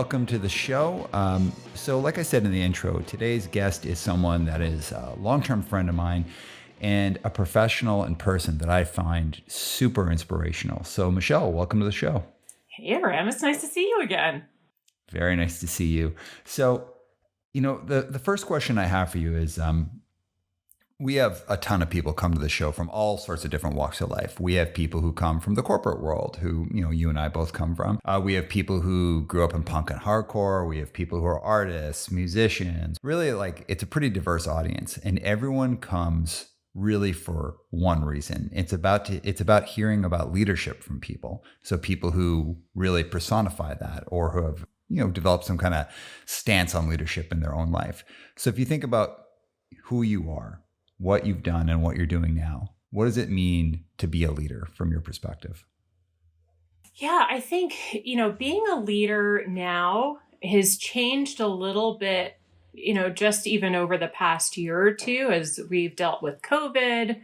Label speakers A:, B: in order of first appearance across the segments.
A: welcome to the show. So like I said in the intro, today's guest is someone that is a long-term friend of mine and a professional and person that I find super inspirational. So Michelle, welcome to the show.
B: Hey, Aram, it's nice to see you again.
A: Very nice to see you. So, the first question I have for you is, we have a ton of people come to the show from all sorts of different walks of life. We have people who come from the corporate world, who, you and I both come from. We have people who grew up in punk and hardcore. We have people who are artists, musicians. Really, it's a pretty diverse audience, and everyone comes really for one reason. It's about hearing about leadership from people. So people who really personify that, or who have developed some kind of stance on leadership in their own life. So if you think about who you are, what you've done, and what you're doing now, what does it mean to be a leader from your perspective?
B: Yeah, I think, being a leader now has changed a little bit, just even over the past year or two as we've dealt with COVID.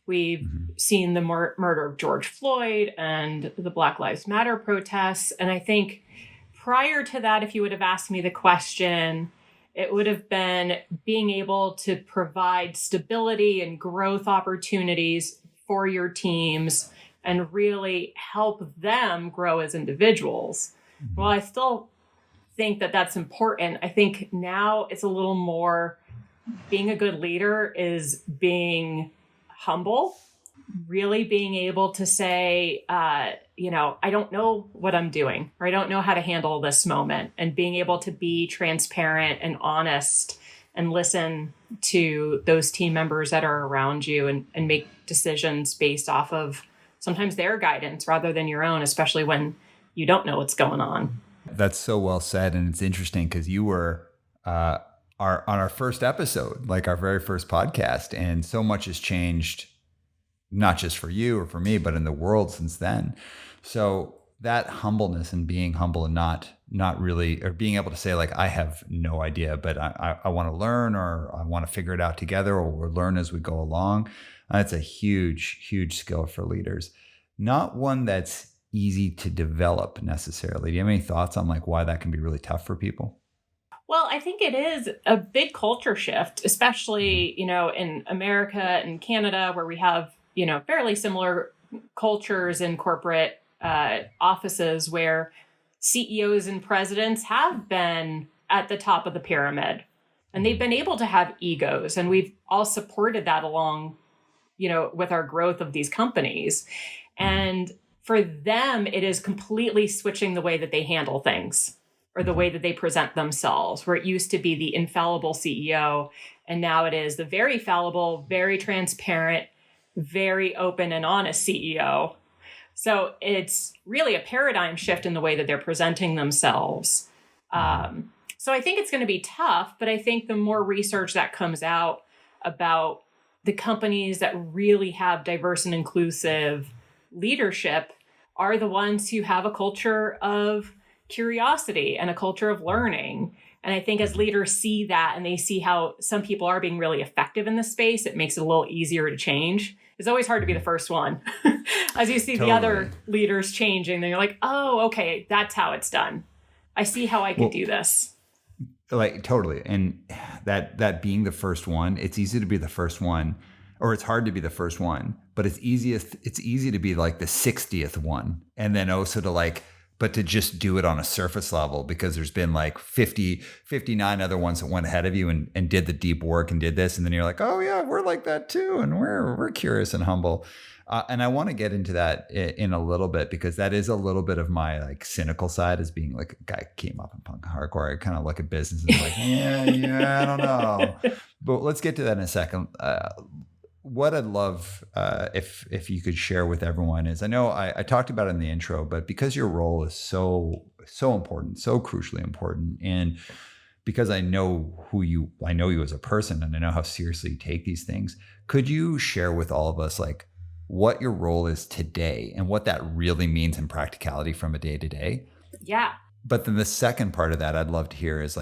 B: We've seen the murder of George Floyd and the Black Lives Matter protests. And I think prior to that, if you would have asked me the question, it would have been being able to provide stability and growth opportunities for your teams and really help them grow as individuals. Well, I still think that that's important. I think now it's a little more, being a good leader is being humble, really being able to say, I don't know what I'm doing, or I don't know how to handle this moment, and being able to be transparent and honest and listen to those team members that are around you and make decisions based off of sometimes their guidance rather than your own, especially when you don't know what's going on.
A: That's so well said. And it's interesting because you were on our first episode, like our very first podcast, and so much has changed, not just for you or for me, but in the world since then. So that humbleness and being humble and not really, or being able to say I have no idea, but I want to learn, or I want to figure it out together, or we'll learn as we go along. That's a huge, huge skill for leaders. Not one that's easy to develop necessarily. Do you have any thoughts on why that can be really tough for people?
B: Well, I think it is a big culture shift, especially, in America and Canada, where we have, fairly similar cultures in corporate offices where CEOs and presidents have been at the top of the pyramid, and they've been able to have egos, and we've all supported that along, with our growth of these companies. And for them, it is completely switching the way that they handle things, or the way that they present themselves, where it used to be the infallible CEO, and now it is the very fallible, very transparent, very open and honest CEO. So it's really a paradigm shift in the way that they're presenting themselves. So I think it's going to be tough, but I think the more research that comes out about the companies that really have diverse and inclusive leadership are the ones who have a culture of curiosity and a culture of learning. And I think as leaders see that, and they see how some people are being really effective in this space, it makes it a little easier to change. It's always hard to be the first one. As you see the other leaders changing, then you're like, oh, okay, that's how it's done. I see how I could do this.
A: Totally. And that being the first one, it's easy to be the first one, or it's hard to be the first one, but it's easy to be the 60th one. And then also but to just do it on a surface level, because there's been 59 other ones that went ahead of you and did the deep work and did this. And then you're like, oh yeah, we're like that too. And we're curious and humble. And I want to get into that in a little bit, because that is a little bit of my cynical side, as being a guy who came up in punk hardcore. I kind of look at business and yeah, I don't know. But let's get to that in a second. What I'd love if you could share with everyone is, I know I talked about it in the intro, but because your role is so important, so crucially important, and because I know you as a person, and I know how seriously you take these things, could you share with all of us what your role is today and what that really means in practicality from a day to day?
B: Yeah.
A: But then the second part of that I'd love to hear is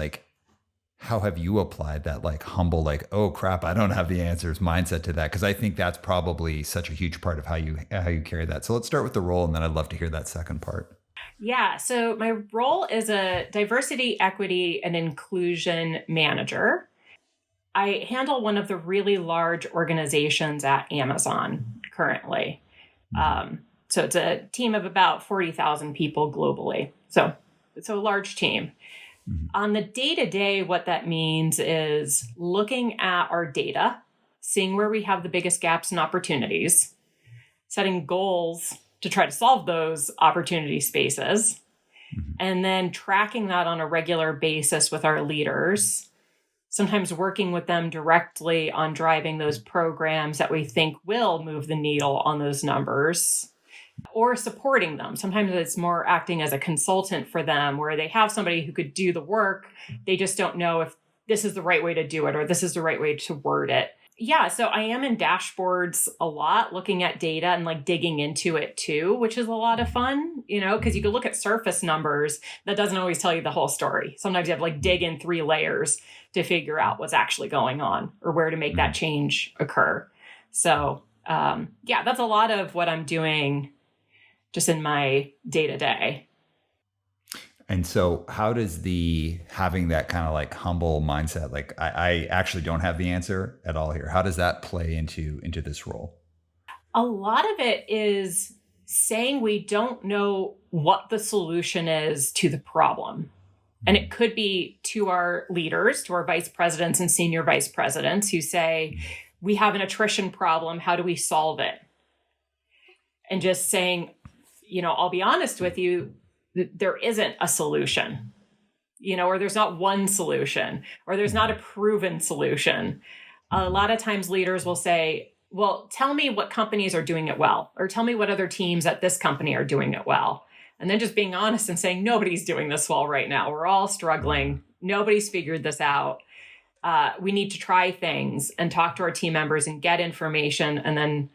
A: how have you applied that humble, oh crap, I don't have the answers mindset to that? Because I think that's probably such a huge part of how you carry that. So let's start with the role, and then I'd love to hear that second part.
B: Yeah. So my role is a diversity, equity, and inclusion manager. I handle one of the really large organizations at Amazon currently. So it's a team of about 40,000 people globally. So it's a large team. On the day-to-day, what that means is looking at our data, seeing where we have the biggest gaps and opportunities, setting goals to try to solve those opportunity spaces, and then tracking that on a regular basis with our leaders, sometimes working with them directly on driving those programs that we think will move the needle on those numbers, or supporting them. Sometimes it's more acting as a consultant for them, where they have somebody who could do the work. They just don't know if this is the right way to do it or this is the right way to word it. Yeah, so I am in dashboards a lot, looking at data and like digging into it too, which is a lot of fun, because you can look at surface numbers. That doesn't always tell you the whole story. Sometimes you have to like dig in 3 layers to figure out what's actually going on or where to make that change occur. So yeah, that's a lot of what I'm doing just in my day-to-day.
A: And so how does having that kind of like humble mindset, like I actually don't have the answer at all here, how does that play into this role?
B: A lot of it is saying we don't know what the solution is to the problem. And it could be to our leaders, to our vice presidents and senior vice presidents who say, we have an attrition problem. How do we solve it? And just saying, I'll be honest with you, there isn't a solution, or there's not one solution, or there's not a proven solution. A lot of times leaders will say, well, tell me what companies are doing it well, or tell me what other teams at this company are doing it well. And then just being honest and saying, nobody's doing this well right now. We're all struggling. Nobody's figured this out. We need to try things and talk to our team members and get information, and then,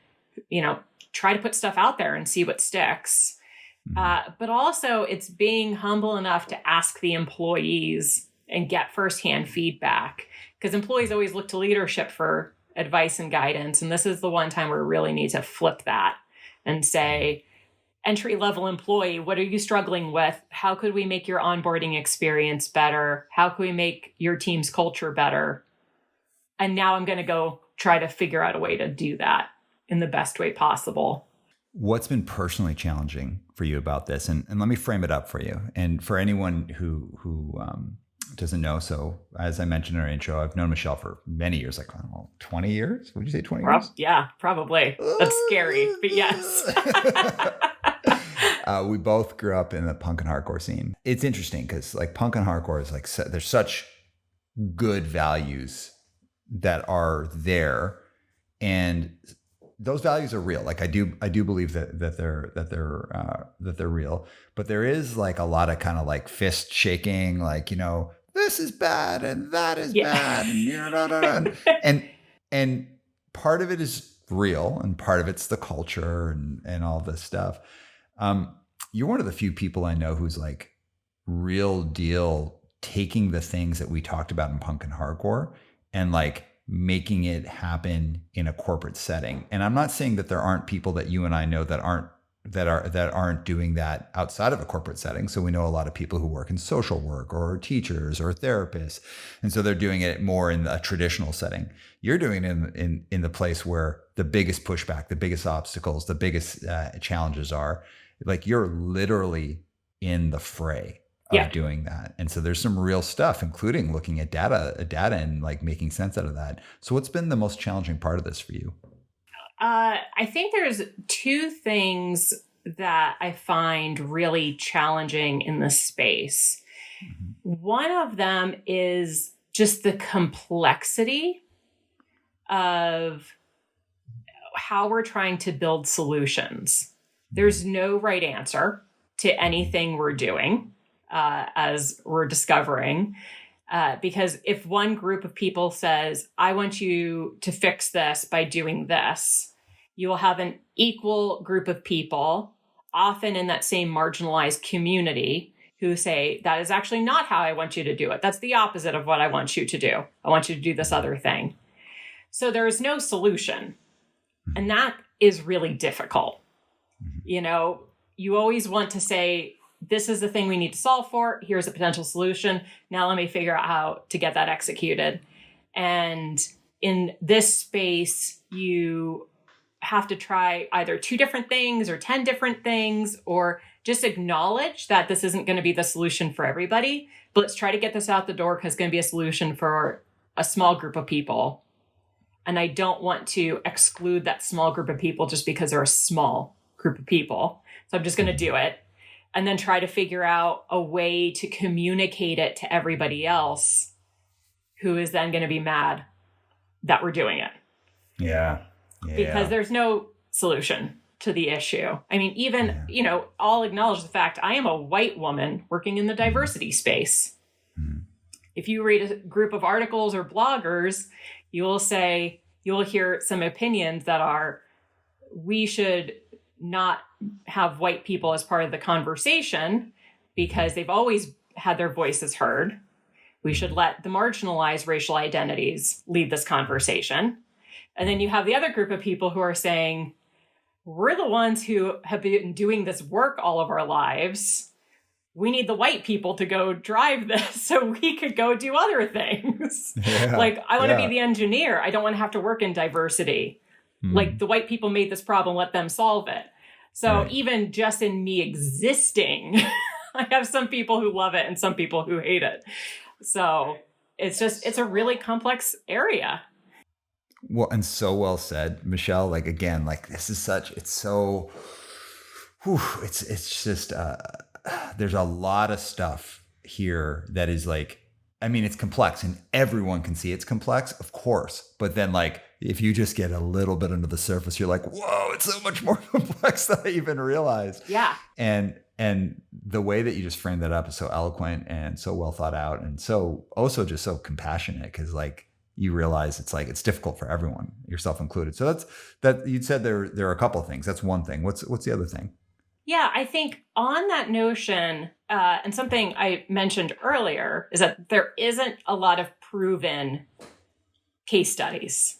B: try to put stuff out there and see what sticks. But also it's being humble enough to ask the employees and get firsthand feedback, because employees always look to leadership for advice and guidance. And this is the one time where we really need to flip that and say, entry-level employee, what are you struggling with? How could we make your onboarding experience better? How can we make your team's culture better? And now I'm going to go try to figure out a way to do that in the best way possible.
A: What's been personally challenging for you about this? And let me frame it up for you. And for anyone who doesn't know, so as I mentioned in our intro, I've known Michelle for many years, like 20 years? Would you say 20 years?
B: Yeah, probably. That's scary, but yes.
A: We both grew up in the punk and hardcore scene. It's interesting because like punk and hardcore is like, there's such good values that are there, and those values are real. Like I do believe that they're real, but there is like a lot of kind of like fist shaking, like, this is bad and that is bad, and part of it is real and part of it's the culture and all this stuff. You're one of the few people I know who's like real deal taking the things that we talked about in punk and hardcore and like making it happen in a corporate setting. And I'm not saying that there aren't people that you and I know that aren't doing that outside of a corporate setting. So we know a lot of people who work in social work or teachers or therapists. And so they're doing it more in a traditional setting. You're doing it in the place where the biggest pushback, the biggest obstacles, the biggest challenges are. Like you're literally in the fray of doing that. And so there's some real stuff, including looking at data and like making sense out of that. So what's been the most challenging part of this for you?
B: I think there's 2 things that I find really challenging in this space. One of them is just the complexity of how we're trying to build solutions. There's no right answer to anything we're doing. As we're discovering, because if one group of people says, I want you to fix this by doing this, you will have an equal group of people, often in that same marginalized community, who say, that is actually not how I want you to do it. That's the opposite of what I want you to do. I want you to do this other thing. So there is no solution. And that is really difficult. You always want to say, this is the thing we need to solve for. Here's a potential solution. Now let me figure out how to get that executed. And in this space, you have to try either 2 different things or 10 different things, or just acknowledge that this isn't going to be the solution for everybody, but let's try to get this out the door because it's going to be a solution for a small group of people. And I don't want to exclude that small group of people just because they're a small group of people. So I'm just going to do it and then try to figure out a way to communicate it to everybody else who is then going to be mad that we're doing it.
A: Yeah.
B: Because there's no solution to the issue. I mean, even, I'll acknowledge the fact I am a white woman working in the diversity space. Mm-hmm. If you read a group of articles or bloggers, you'll hear some opinions that are, we should not have white people as part of the conversation because they've always had their voices heard. We should let the marginalized racial identities lead this conversation. And then you have the other group of people who are saying, we're the ones who have been doing this work all of our lives. We need the white people to go drive this so we could go do other things. Yeah, like, I want to be the engineer. I don't want to have to work in diversity. Like, the white people made this problem, let them solve it. So even just in me existing, I have some people who love it and some people who hate it. So it's a really complex area.
A: Well, and so well said, Michelle. Like, again, like this is it's so, it's just, there's a lot of stuff here that is like, I mean, it's complex and everyone can see it's complex, of course. But then like, if you just get a little bit under the surface, you're like, whoa, it's so much more complex than I even realized.
B: Yeah.
A: And the way that you just framed that up is so eloquent and so well thought out and so also just so compassionate, because like, you realize it's difficult for everyone, yourself included. So that you'd said there are a couple of things. That's one thing. What's the other thing?
B: Yeah, I think on that notion, and something I mentioned earlier is that there isn't a lot of proven case studies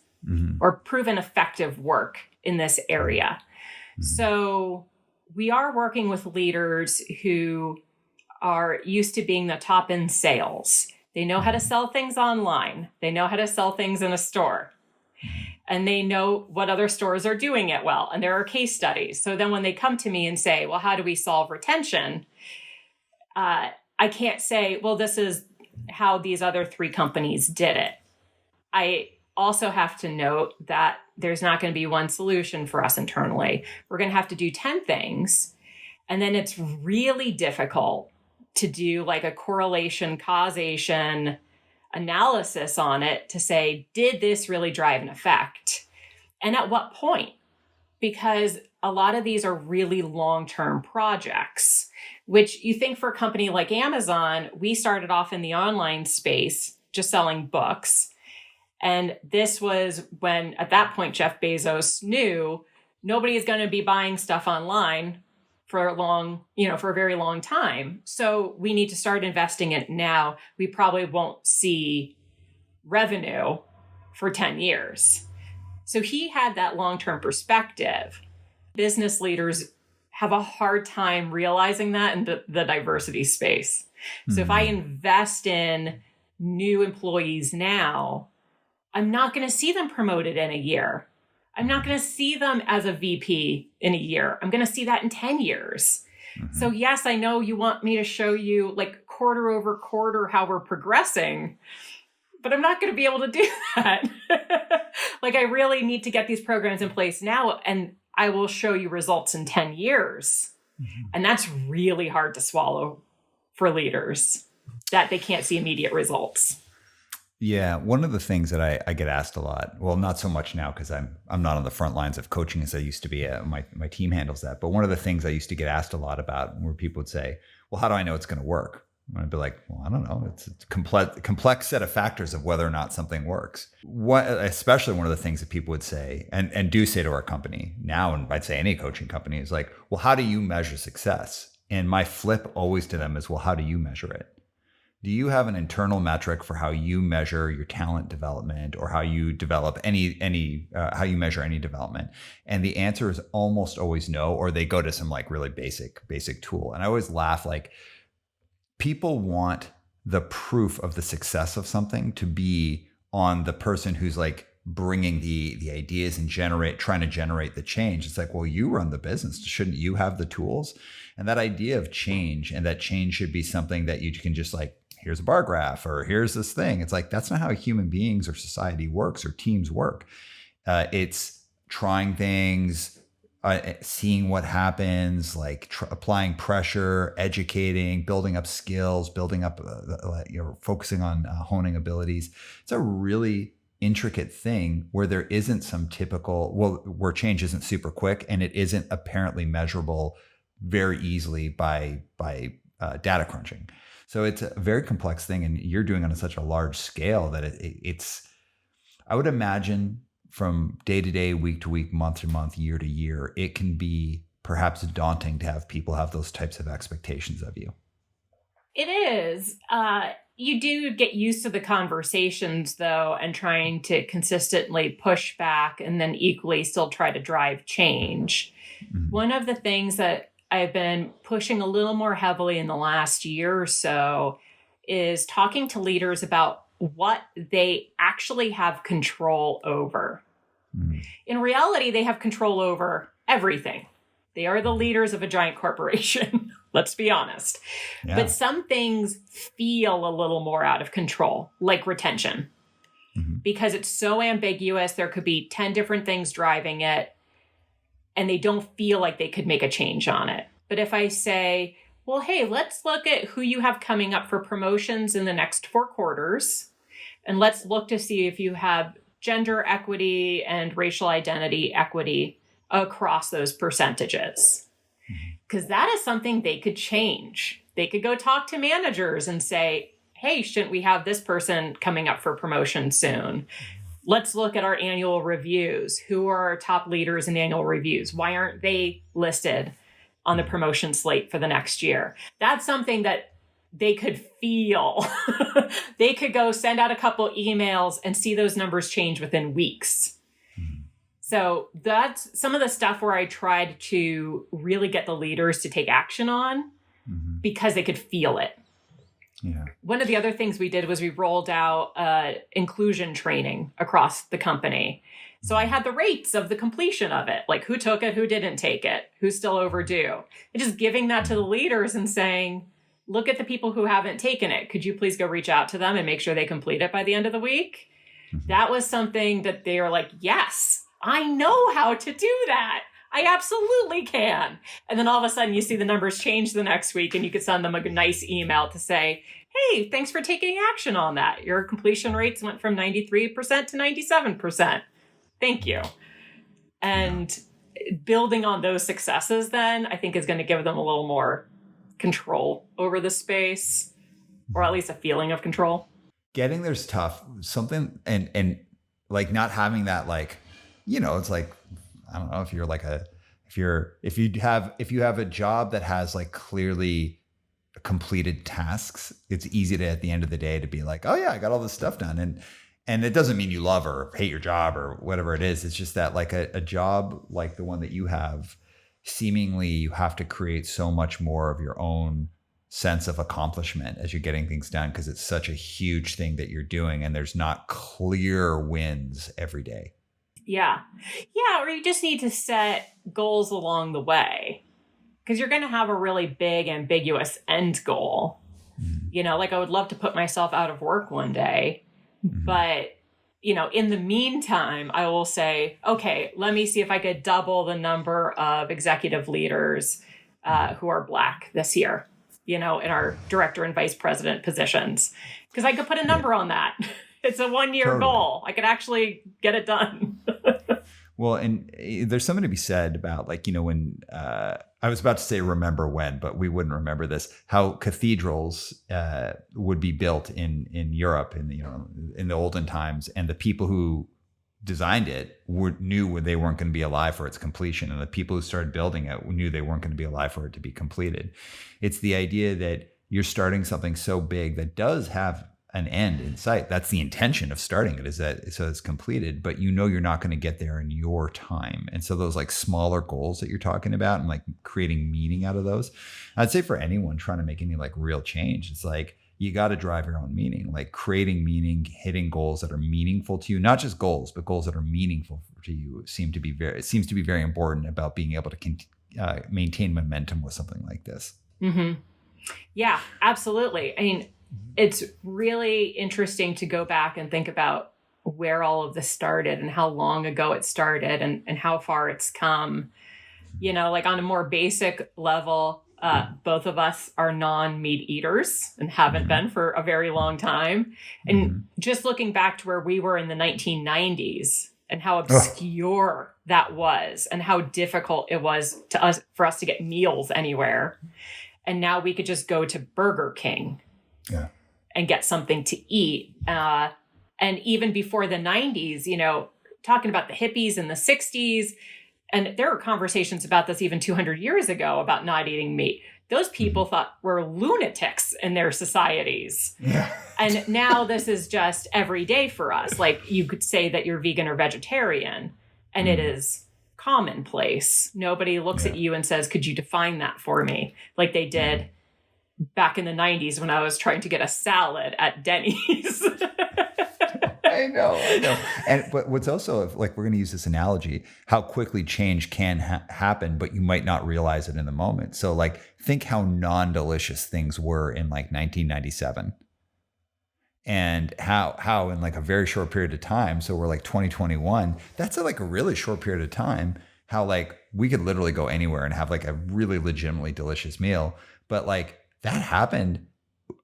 B: or proven effective work in this area. Mm-hmm. So we are working with leaders who are used to being the top in sales. They know how to sell things online. They know how to sell things in a store. And they know what other stores are doing it well. And there are case studies. So then when they come to me and say, well, how do we solve retention? I can't say, well, this is how these other 3 companies did it. I also have to note that there's not going to be one solution for us internally. We're going to have to do 10 things. And then it's really difficult to do like a correlation causation analysis on it to say, did this really drive an effect? And at what point? Because a lot of these are really long-term projects, which you think for a company like Amazon, we started off in the online space, just selling books. And this was when, at that point, Jeff Bezos knew nobody is going to be buying stuff online for a very long time. So we need to start investing in it now. We probably won't see revenue for 10 years. So he had that long-term perspective. Business leaders have a hard time realizing that in the diversity space. Mm-hmm. So if I invest in new employees now, I'm not going to see them promoted in a year. I'm not going to see them as a VP in a year. I'm going to see that in 10 years. Mm-hmm. So yes, I know you want me to show you like quarter over quarter how we're progressing, but I'm not going to be able to do that. Like, I really need to get these programs in place now, and I will show you results in 10 years. Mm-hmm. And that's really hard to swallow for leaders, that they can't see immediate results.
A: Yeah, one of the things that I get asked a lot, well, not so much now because I'm not on the front lines of coaching as I used to be. My team handles that. But one of the things I used to get asked a lot about, where people would say, well, how do I know it's going to work? And I'd be like, well, I don't know. It's a complex set of factors of whether or not something works. Especially one of the things that people would say and do say to our company now, and I'd say any coaching company, is like, well, how do you measure success? And my flip always to them is, well, how do you measure it? do you have an internal metric for how you measure your talent development or how you develop how you measure any development? And the answer is almost always no, or they go to some like really basic tool. And I always laugh, like, people want the proof of the success of something to be on the person who's like bringing the ideas and trying to generate the change. It's like, well, you run the business. Shouldn't you have the tools? And that idea of change, and that change should be something that you can just like, here's a bar graph or here's this thing. It's like, that's not how human beings or society works or teams work. It's trying things, seeing what happens, like applying pressure, educating, building up skills, building up, focusing on honing abilities. It's a really intricate thing where there isn't some typical, where change isn't super quick and it isn't apparently measurable very easily by data crunching. So it's a very complex thing, and you're doing it on such a large scale that it's, I would imagine from day to day, week to week, month to month, year to year, it can be perhaps daunting to have people have those types of expectations of you.
B: It is. You do get used to the conversations, though, and trying to consistently push back and then equally still try to drive change. Mm-hmm. One of the things that I've been pushing a little more heavily in the last year or so is talking to leaders about what they actually have control over. Mm-hmm. In reality, they have control over everything. They are the leaders of a giant corporation. Let's be honest. Yeah. But some things feel a little more out of control, like retention, because it's so ambiguous. There could be 10 different things driving it, and they don't feel like they could make a change on it. But if I say, well, hey, let's look at who you have coming up for promotions in the next 4 quarters, and let's look to see if you have gender equity and racial identity equity across those percentages. Because that is something they could change. They could go talk to managers and say, hey, shouldn't we have this person coming up for promotion soon? Let's look at our annual reviews. Who are our top leaders in annual reviews? Why aren't they listed on the promotion slate for the next year? That's something that they could feel. They could go send out a couple emails and see those numbers change within weeks. So that's some of the stuff where I tried to really get the leaders to take action on because they could feel it. Yeah. One of the other things we did was we rolled out inclusion training across the company. So I had the rates of the completion of it, like who took it, who didn't take it, who's still overdue. And just giving that to the leaders and saying, look at the people who haven't taken it. Could you please go reach out to them and make sure they complete it by the end of the week? That was something that they were like, yes, I know how to do that. I absolutely can. And then all of a sudden you see the numbers change the next week and you could send them a nice email to say, hey, thanks for taking action on that. Your completion rates went from 93% to 97%. Thank you. And building on those successes then, I think is going to give them a little more control over the space, or at least a feeling of control.
A: Getting there's tough. Something and like not having that, like, it's like, I don't know if you're like if you have a job that has like clearly completed tasks, it's easy to, at the end of the day, to be like, oh yeah, I got all this stuff done. And it doesn't mean you love or hate your job or whatever it is. It's just that like a job like the one that you have, seemingly you have to create so much more of your own sense of accomplishment as you're getting things done, because it's such a huge thing that you're doing and there's not clear wins every day.
B: Yeah. Or you just need to set goals along the way, because you're going to have a really big, ambiguous end goal. Like I would love to put myself out of work one day, but, in the meantime, I will say, okay, let me see if I could double the number of executive leaders who are Black this year, in our director and vice president positions, because I could put a number on that. It's a 1-year goal. I could actually get it done.
A: Well, and there's something to be said about, like, when I was about to say remember when, but we wouldn't remember this, how cathedrals would be built in Europe in the olden times, and the people who designed it knew they weren't going to be alive for its completion, and the people who started building it knew they weren't going to be alive for it to be completed. It's the idea that you're starting something so big that does have an end in sight. That's the intention of starting it, is that so it's completed, but you know you're not going to get there in your time. And so those like smaller goals that you're talking about and like creating meaning out of those, I'd say for anyone trying to make any like real change, it's like you got to drive your own meaning, like creating meaning, hitting goals that are meaningful to you, not just goals, but goals that are meaningful to you. It seems to be very important about being able to maintain momentum with something like this.
B: Mm-hmm. Yeah, absolutely. I mean, it's really interesting to go back and think about where all of this started and how long ago it started and how far it's come. You know, like on a more basic level, both of us are non-meat eaters and haven't been for a very long time. And just looking back to where we were in the 1990s and how obscure that was and how difficult it was for us to get meals anywhere. And now we could just go to Burger King and get something to eat. And even before the 90s, you know, talking about the hippies in the 60s, and there were conversations about this even 200 years ago about not eating meat. Those people thought we're lunatics in their societies. Yeah. And now this is just every day for us. Like you could say that you're vegan or vegetarian, and it is commonplace. Nobody looks at you and says, could you define that for me? Like they did back in the 90s when I was trying to get a salad at Denny's.
A: I know. But what's also, like, we're going to use this analogy, how quickly change can happen, but you might not realize it in the moment. So like, think how non-delicious things were in like 1997 and how in like a very short period of time. So we're like 2021, that's like a really short period of time, how like we could literally go anywhere and have like a really legitimately delicious meal. But like that happened.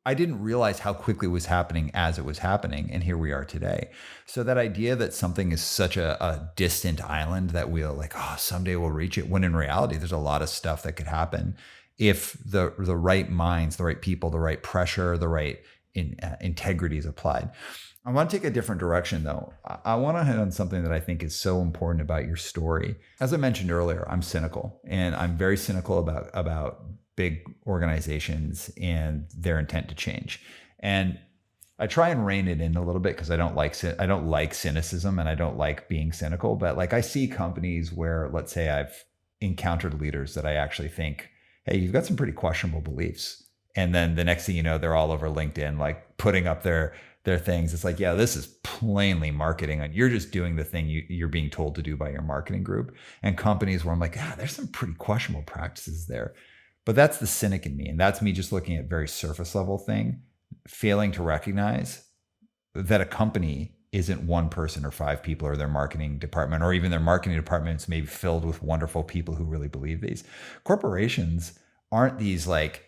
A: I didn't realize how quickly it was happening as it was happening. And here we are today. So that idea that something is such a distant island that we'll like, oh, someday we'll reach it. When in reality, there's a lot of stuff that could happen if the right minds, the right people, the right pressure, the right integrity is applied. I want to take a different direction though. I want to hit on something that I think is so important about your story. As I mentioned earlier, I'm cynical, and I'm very cynical about big organizations and their intent to change. And I try and rein it in a little bit because I don't like cynicism, and I don't like being cynical. But like I see companies where, let's say, I've encountered leaders that I actually think, hey, you've got some pretty questionable beliefs. And then the next thing you know, they're all over LinkedIn, like putting up their things. It's like, yeah, this is plainly marketing, and you're just doing the thing you're being told to do by your marketing group. And companies where I'm like, there's some pretty questionable practices there. But that's the cynic in me. And that's me just looking at very surface level thing, failing to recognize that a company isn't one person or five people or their marketing department, or even their marketing departments may be filled with wonderful people who really believe these. Corporations aren't these like,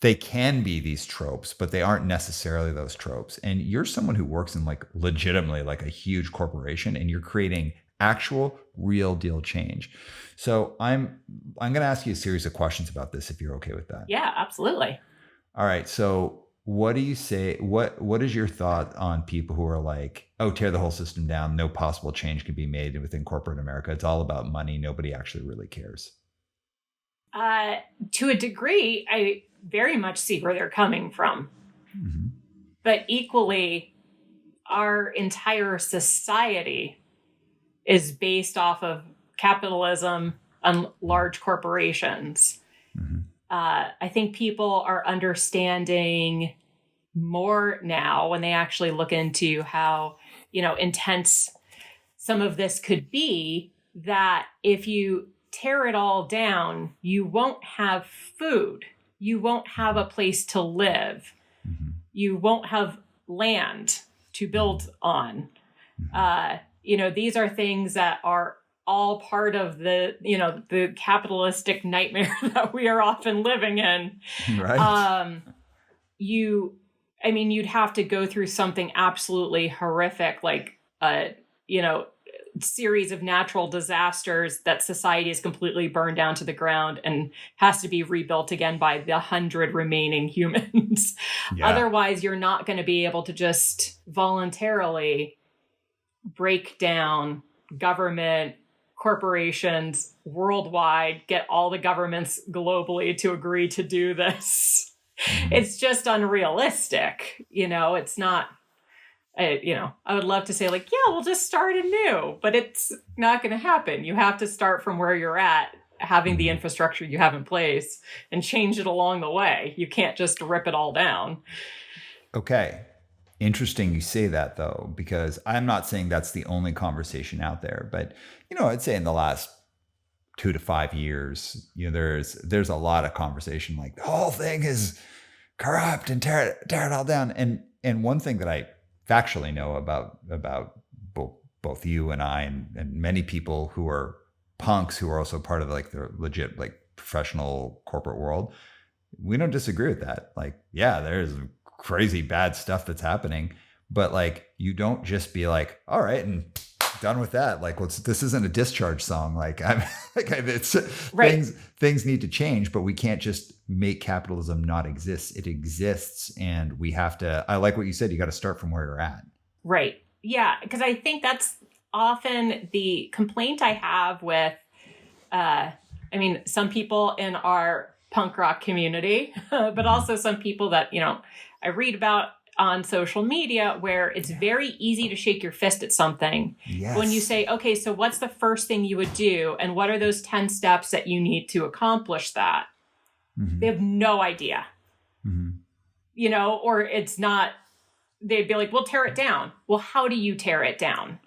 A: they can be these tropes, but they aren't necessarily those tropes. And you're someone who works in like legitimately like a huge corporation, and you're creating actual real deal change. So I'm going to ask you a series of questions about this, if you're okay with that.
B: Yeah, absolutely.
A: All right. So what do you say? What is your thought on people who are like, oh, tear the whole system down. No possible change can be made within corporate America. It's all about money. Nobody actually really cares.
B: To a degree, I very much see where they're coming from. Mm-hmm. But equally, our entire society is based off of capitalism and large corporations. Mm-hmm. I think people are understanding more now when they actually look into how, intense some of this could be, that if you tear it all down, you won't have food. You won't have a place to live. Mm-hmm. You won't have land to build on. Mm-hmm. These are things that are all part of the capitalistic nightmare that we are often living in.
A: Right.
B: You'd have to go through something absolutely horrific, like series of natural disasters that society is completely burned down to the ground and has to be rebuilt again by the 100 remaining humans. Yeah. Otherwise, you're not going to be able to just voluntarily break down government, corporations worldwide get all the governments globally to agree to do this. It's just unrealistic. It's not, I would love to say like, yeah, we'll just start anew, but it's not going to happen. You have to start from where you're at, having the infrastructure you have in place, and change it along the way. You can't just rip it all down.
A: Okay. Interesting you say that, though, because I'm not saying that's the only conversation out there, but I'd say in the last 2 to 5 years, there's a lot of conversation like the whole thing is corrupt and tear it all down. And one thing that I factually know about both you and I and many people who are punks who are also part of like the legit like professional corporate world, we don't disagree with that. Like, yeah, there's crazy bad stuff that's happening, but like you don't just be like, all right, and done with that. Like, this isn't a discharge song. Like, it's right. Things need to change, but we can't just make capitalism not exist. It exists, and we have to. I like what you said. You got to start from where you're at.
B: Right. Yeah, because I think that's often the complaint I have with. Some people in our punk rock community, but also some people that I read about on social media, where it's very easy to shake your fist at something.
A: Yes.
B: When you say, okay, so what's the first thing you would do? And what are those 10 steps that you need to accomplish that? They have no idea. Or it's not, they'd be like, well, tear it down. Well, how do you tear it down?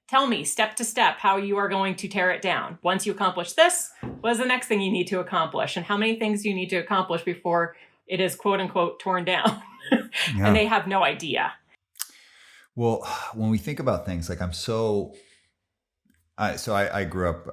B: Tell me step to step how you are going to tear it down. Once you accomplish this, what is the next thing you need to accomplish? And how many things do you need to accomplish before it is quote unquote torn down? Yeah. And they have no idea.
A: Well, when we think about things like I grew up,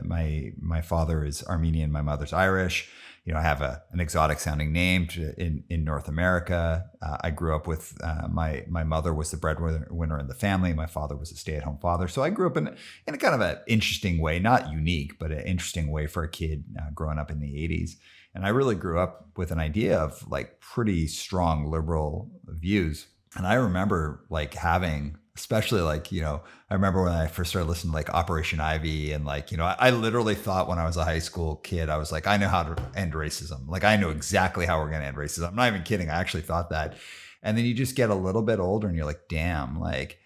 A: my father is Armenian, my mother's Irish. I have an exotic sounding name in North America. I grew up with my mother was the breadwinner in the family. My father was a stay-at-home father. So I grew up in a kind of an interesting way, not unique, but an interesting way for a kid growing up in the 80s. And I really grew up with an idea of like pretty strong liberal views. And I remember like having, especially like, I remember when I first started listening to like Operation Ivy and like, I literally thought when I was a high school kid, I was like, I know how to end racism. Like I know exactly how we're going to end racism. I'm not even kidding. I actually thought that. And then you just get a little bit older and you're like, damn, like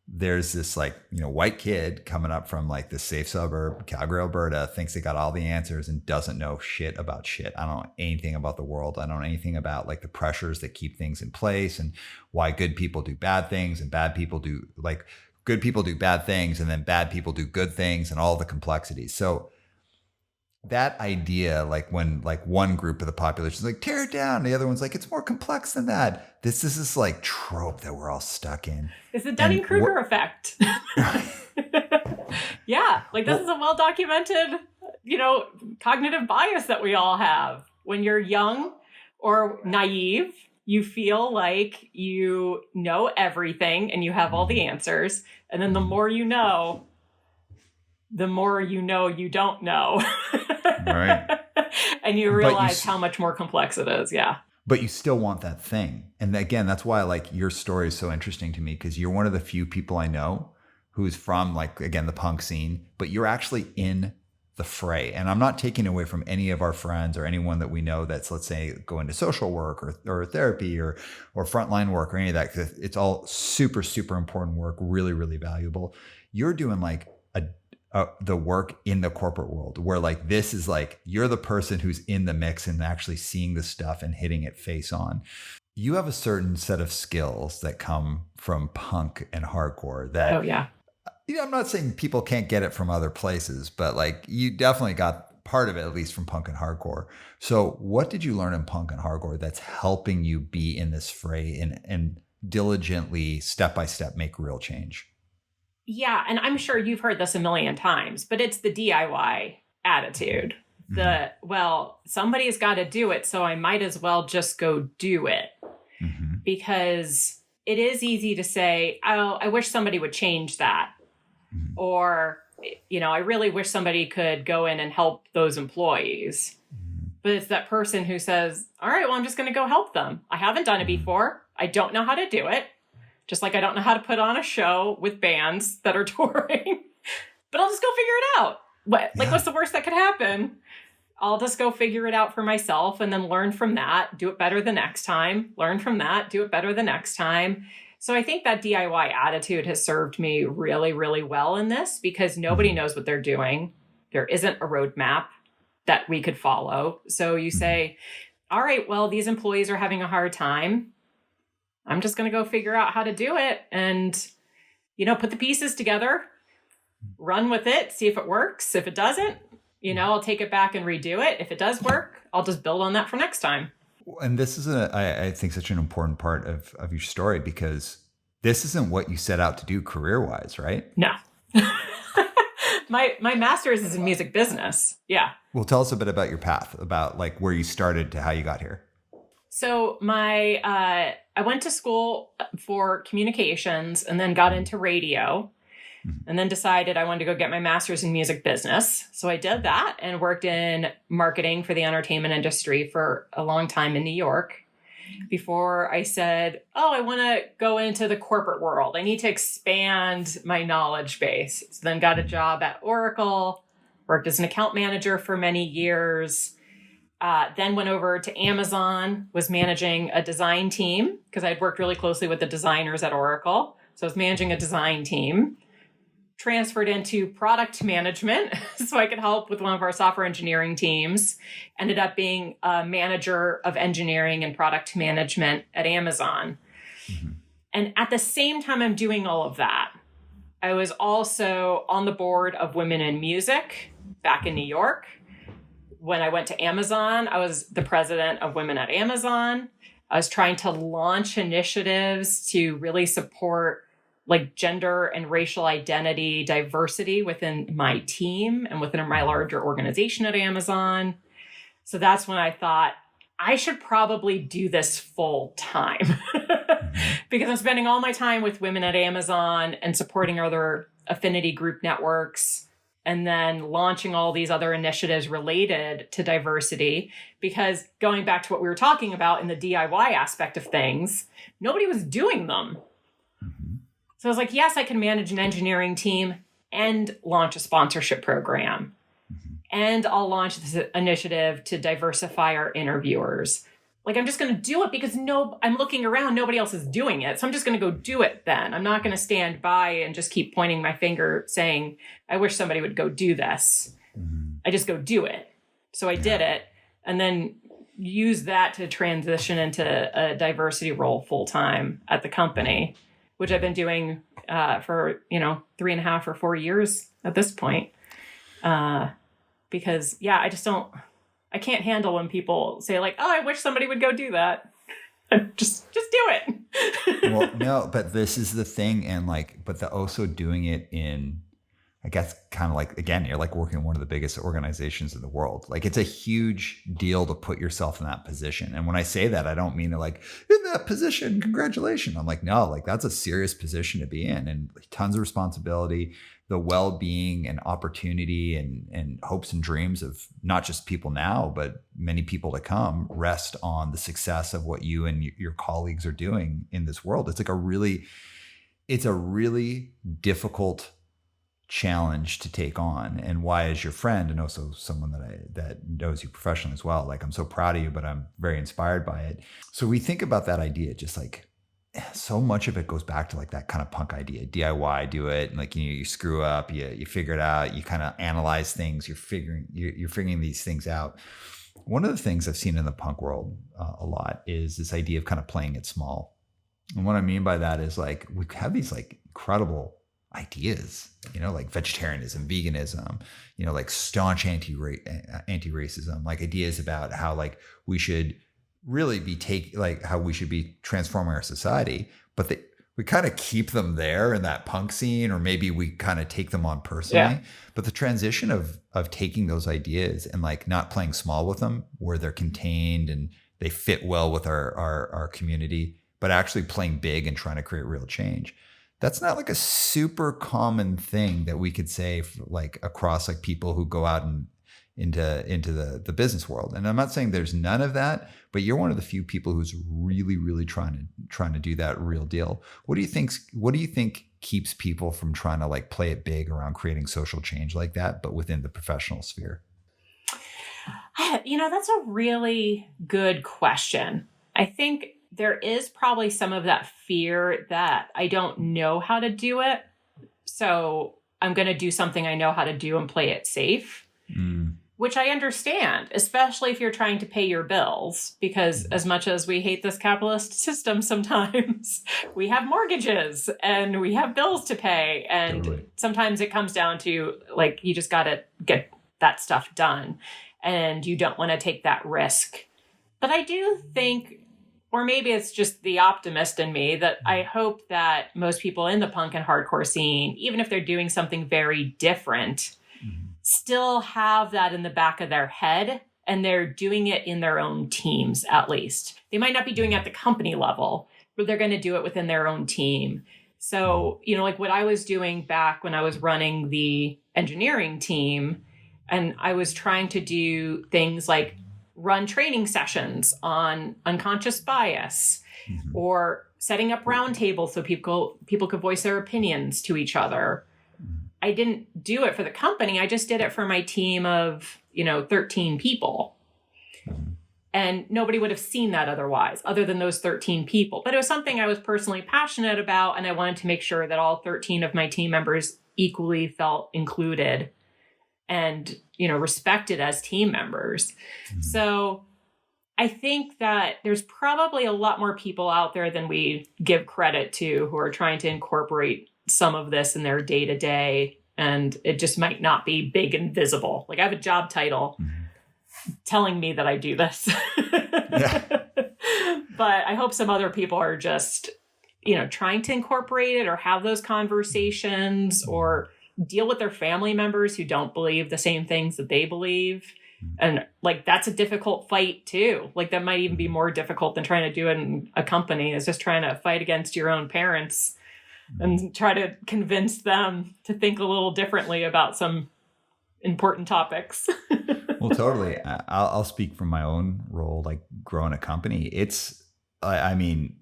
A: there's this like, white kid coming up from like the safe suburb, Calgary, Alberta, thinks they got all the answers and doesn't know shit about shit. I don't know anything about the world. I don't know anything about like the pressures that keep things in place and why good people do bad things and bad people do like good people do bad things and then bad people do good things and all the complexities. So that idea, like when like one group of the population is like, tear it down. The other one's like, it's more complex than that. This is this like trope that we're all stuck in.
B: It's the Dunning-Kruger effect. Yeah. Like this is a well-documented, cognitive bias that we all have. When you're young or naive, you feel like you know everything and you have all the answers. And then the more you know you don't know.
A: Right.
B: And you realize how much more complex it is. Yeah.
A: But you still want that thing. And again, that's why like your story is so interesting to me, because you're one of the few people I know who's from like, again, the punk scene, but you're actually in the fray. And I'm not taking away from any of our friends or anyone that we know that's, let's say, go into social work or therapy or frontline work or any of that, because it's all super, super important work, really, really valuable. You're doing like the work in the corporate world where like this is like you're the person who's in the mix and actually seeing the stuff and hitting it face on. You have a certain set of skills that come from punk and hardcore that I'm not saying people can't get it from other places, but like you definitely got part of it, at least from punk and hardcore. So what did you learn in punk and hardcore that's helping you be in this fray and diligently step by step make real change?
B: Yeah. And I'm sure you've heard this a million times, but it's the DIY attitude. Somebody's got to do it, so I might as well just go do it. Because it is easy to say, oh, I wish somebody would change that. Or, I really wish somebody could go in and help those employees. But it's that person who says, all right, well, I'm just going to go help them. I haven't done it before. I don't know how to do it. Just like I don't know how to put on a show with bands that are touring. but I'll just go figure it out. What's the worst that could happen? I'll just go figure it out for myself and then learn from that, do it better the next time, learn from that, do it better the next time. So I think that DIY attitude has served me really, really well in this, because nobody knows what they're doing. There isn't a roadmap that we could follow. So you say, all right, well, these employees are having a hard time. I'm just going to go figure out how to do it and, put the pieces together, run with it, see if it works. If it doesn't, I'll take it back and redo it. If it does work, I'll just build on that for next time.
A: And this is, I think, such an important part of your story, because this isn't what you set out to do career-wise, right?
B: No. My master's is in music business. Yeah.
A: Well, tell us a bit about your path, about like where you started to how you got here.
B: So I went to school for communications and then got into radio. And then decided I wanted to go get my master's in music business. So I did that and worked in marketing for the entertainment industry for a long time in New York before I said, I want to go into the corporate world. I need to expand my knowledge base. So then got a job at Oracle, worked as an account manager for many years, then went over to Amazon, was managing a design team because I'd worked really closely with the designers at Oracle. So I was managing a design team. Transferred into product management so I could help with one of our software engineering teams. Ended up being a manager of engineering and product management at Amazon. Mm-hmm. And at the same time I'm doing all of that, I was also on the board of Women in Music back in New York. When I went to Amazon, I was the president of Women at Amazon. I was trying to launch initiatives to really support like gender and racial identity diversity within my team and within my larger organization at Amazon. So that's when I thought I should probably do this full time because I'm spending all my time with Women at Amazon and supporting other affinity group networks and then launching all these other initiatives related to diversity. Because going back to what we were talking about in the DIY aspect of things, nobody was doing them. So I was like, yes, I can manage an engineering team and launch a sponsorship program. And I'll launch this initiative to diversify our interviewers. Like, I'm just going to do it because I'm looking around, nobody else is doing it. So I'm just going to go do it then. I'm not going to stand by and just keep pointing my finger saying, I wish somebody would go do this. I just go do it. So I did it and then use that to transition into a diversity role full time at the company, which I've been doing for, 3.5 or 4 years at this point. Because, I can't handle when people say like, I wish somebody would go do that. just do it.
A: Well, no, but this is the thing. And but the also doing it in, I guess, kind of like, again, you're like working in one of the biggest organizations in the world. Like, it's a huge deal to put yourself in that position. And when I say that, I don't mean to like, in that position, congratulations. I'm like, no, like that's a serious position to be in and tons of responsibility, the well-being and opportunity and hopes and dreams of not just people now, but many people to come rest on the success of what you and your colleagues are doing in this world. It's a really difficult challenge to take on, and why, as your friend and also someone that knows you professionally as well, like I'm so proud of you, but I'm very inspired by it. So we think about that idea, just like so much of it goes back to like that kind of punk idea, DIY, do it, and like you screw up, you figure it out, you kind of analyze things, you're figuring these things out. One of the things I've seen in the punk world a lot is this idea of kind of playing it small. And what I mean by that is like we have these like incredible ideas, like vegetarianism, veganism, like staunch anti-racism, like ideas about how like we should really be how we should be transforming our society, but we kind of keep them there in that punk scene, or maybe we kind of take them on personally. Yeah. But the transition of taking those ideas and like not playing small with them where they're contained and they fit well with our community, but actually playing big and trying to create real change. That's not like a super common thing that we could say like across like people who go out and into the business world. And I'm not saying there's none of that, but you're one of the few people who's really, really trying to do that real deal. What do you think keeps people from trying to like play it big around creating social change like that, but within the professional sphere?
B: That's a really good question. I think there is probably some of that fear that I don't know how to do it. So I'm going to do something I know how to do and play it safe, which I understand, especially if you're trying to pay your bills, because as much as we hate this capitalist system, sometimes we have mortgages and we have bills to pay. And
A: Totally.
B: sometimes it comes down to like, you just got to get that stuff done and you don't want to take that risk. But I do think, or maybe it's just the optimist in me, that I hope that most people in the punk and hardcore scene, even if they're doing something very different, still have that in the back of their head and they're doing it in their own teams, at least. They might not be doing it at the company level, but they're going to do it within their own team. So, like what I was doing back when I was running the engineering team, and I was trying to do things like run training sessions on unconscious bias or setting up roundtables so people could voice their opinions to each other. I didn't do it for the company. I just did it for my team of, 13 people. And nobody would have seen that otherwise, other than those 13 people. But it was something I was personally passionate about, and I wanted to make sure that all 13 of my team members equally felt included and, respected as team members. So I think that there's probably a lot more people out there than we give credit to who are trying to incorporate some of this in their day-to-day, and it just might not be big and visible. Like I have a job title telling me that I do this. But I hope some other people are just, trying to incorporate it or have those conversations or deal with their family members who don't believe the same things that they believe. And like, that's a difficult fight too. Like that might even be more difficult than trying to do it in a company. It's just trying to fight against your own parents and try to convince them to think a little differently about some important topics.
A: Well, totally. I'll speak from my own role, like growing a company. It's weird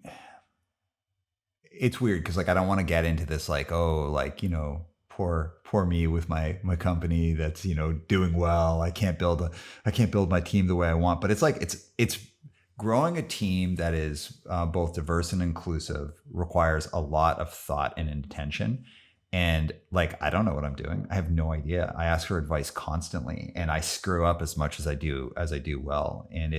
A: because like, I don't want to get into this, like, poor me with my company that's, doing well. I can't build my team the way I want, but it's like, it's growing a team that is both diverse and inclusive requires a lot of thought and intention. And like, I don't know what I'm doing. I have no idea. I ask for advice constantly and I screw up as much as I do well. And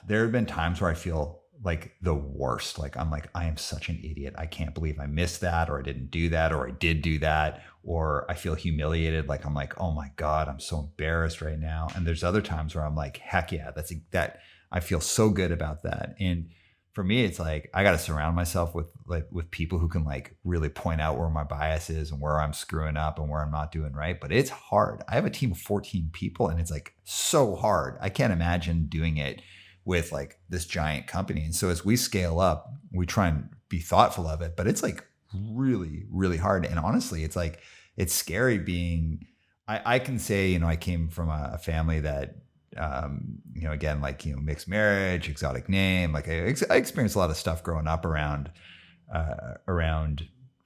A: there have been times where I feel like the worst. Like, I'm like, I am such an idiot. I can't believe I missed that, or I didn't do that, or I did do that, or I feel humiliated. Like, I'm like, oh my God, I'm so embarrassed right now. And there's other times where I'm like, heck yeah, that I feel so good about that. And for me, it's like, I got to surround myself with people who can like really point out where my bias is and where I'm screwing up and where I'm not doing right. But it's hard. I have a team of 14 people and it's like so hard. I can't imagine doing it with like this giant company. And so as we scale up, we try and be thoughtful of it, but it's like really, really hard. And honestly, it's like, it's scary being, I can say, I came from a family that, again, like, mixed marriage, exotic name. Like I experienced a lot of stuff growing up around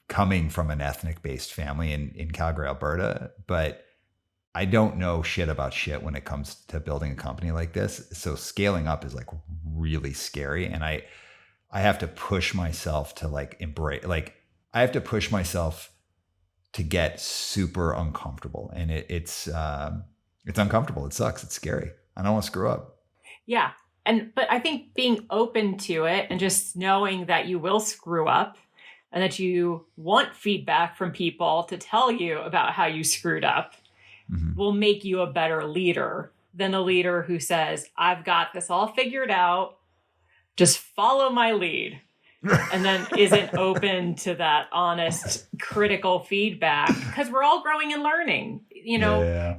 A: coming from an ethnic based family in Calgary, Alberta. But I don't know shit about shit when it comes to building a company like this. So scaling up is like really scary. And I have to push myself to like embrace, like I have to push myself to get super uncomfortable. And it's uncomfortable. It sucks. It's scary. I don't want to screw up.
B: Yeah. But I think being open to it and just knowing that you will screw up and that you want feedback from people to tell you about how you screwed up will make you a better leader than a leader who says, I've got this all figured out. Just follow my lead. And then isn't open to that honest, critical feedback because we're all growing and learning.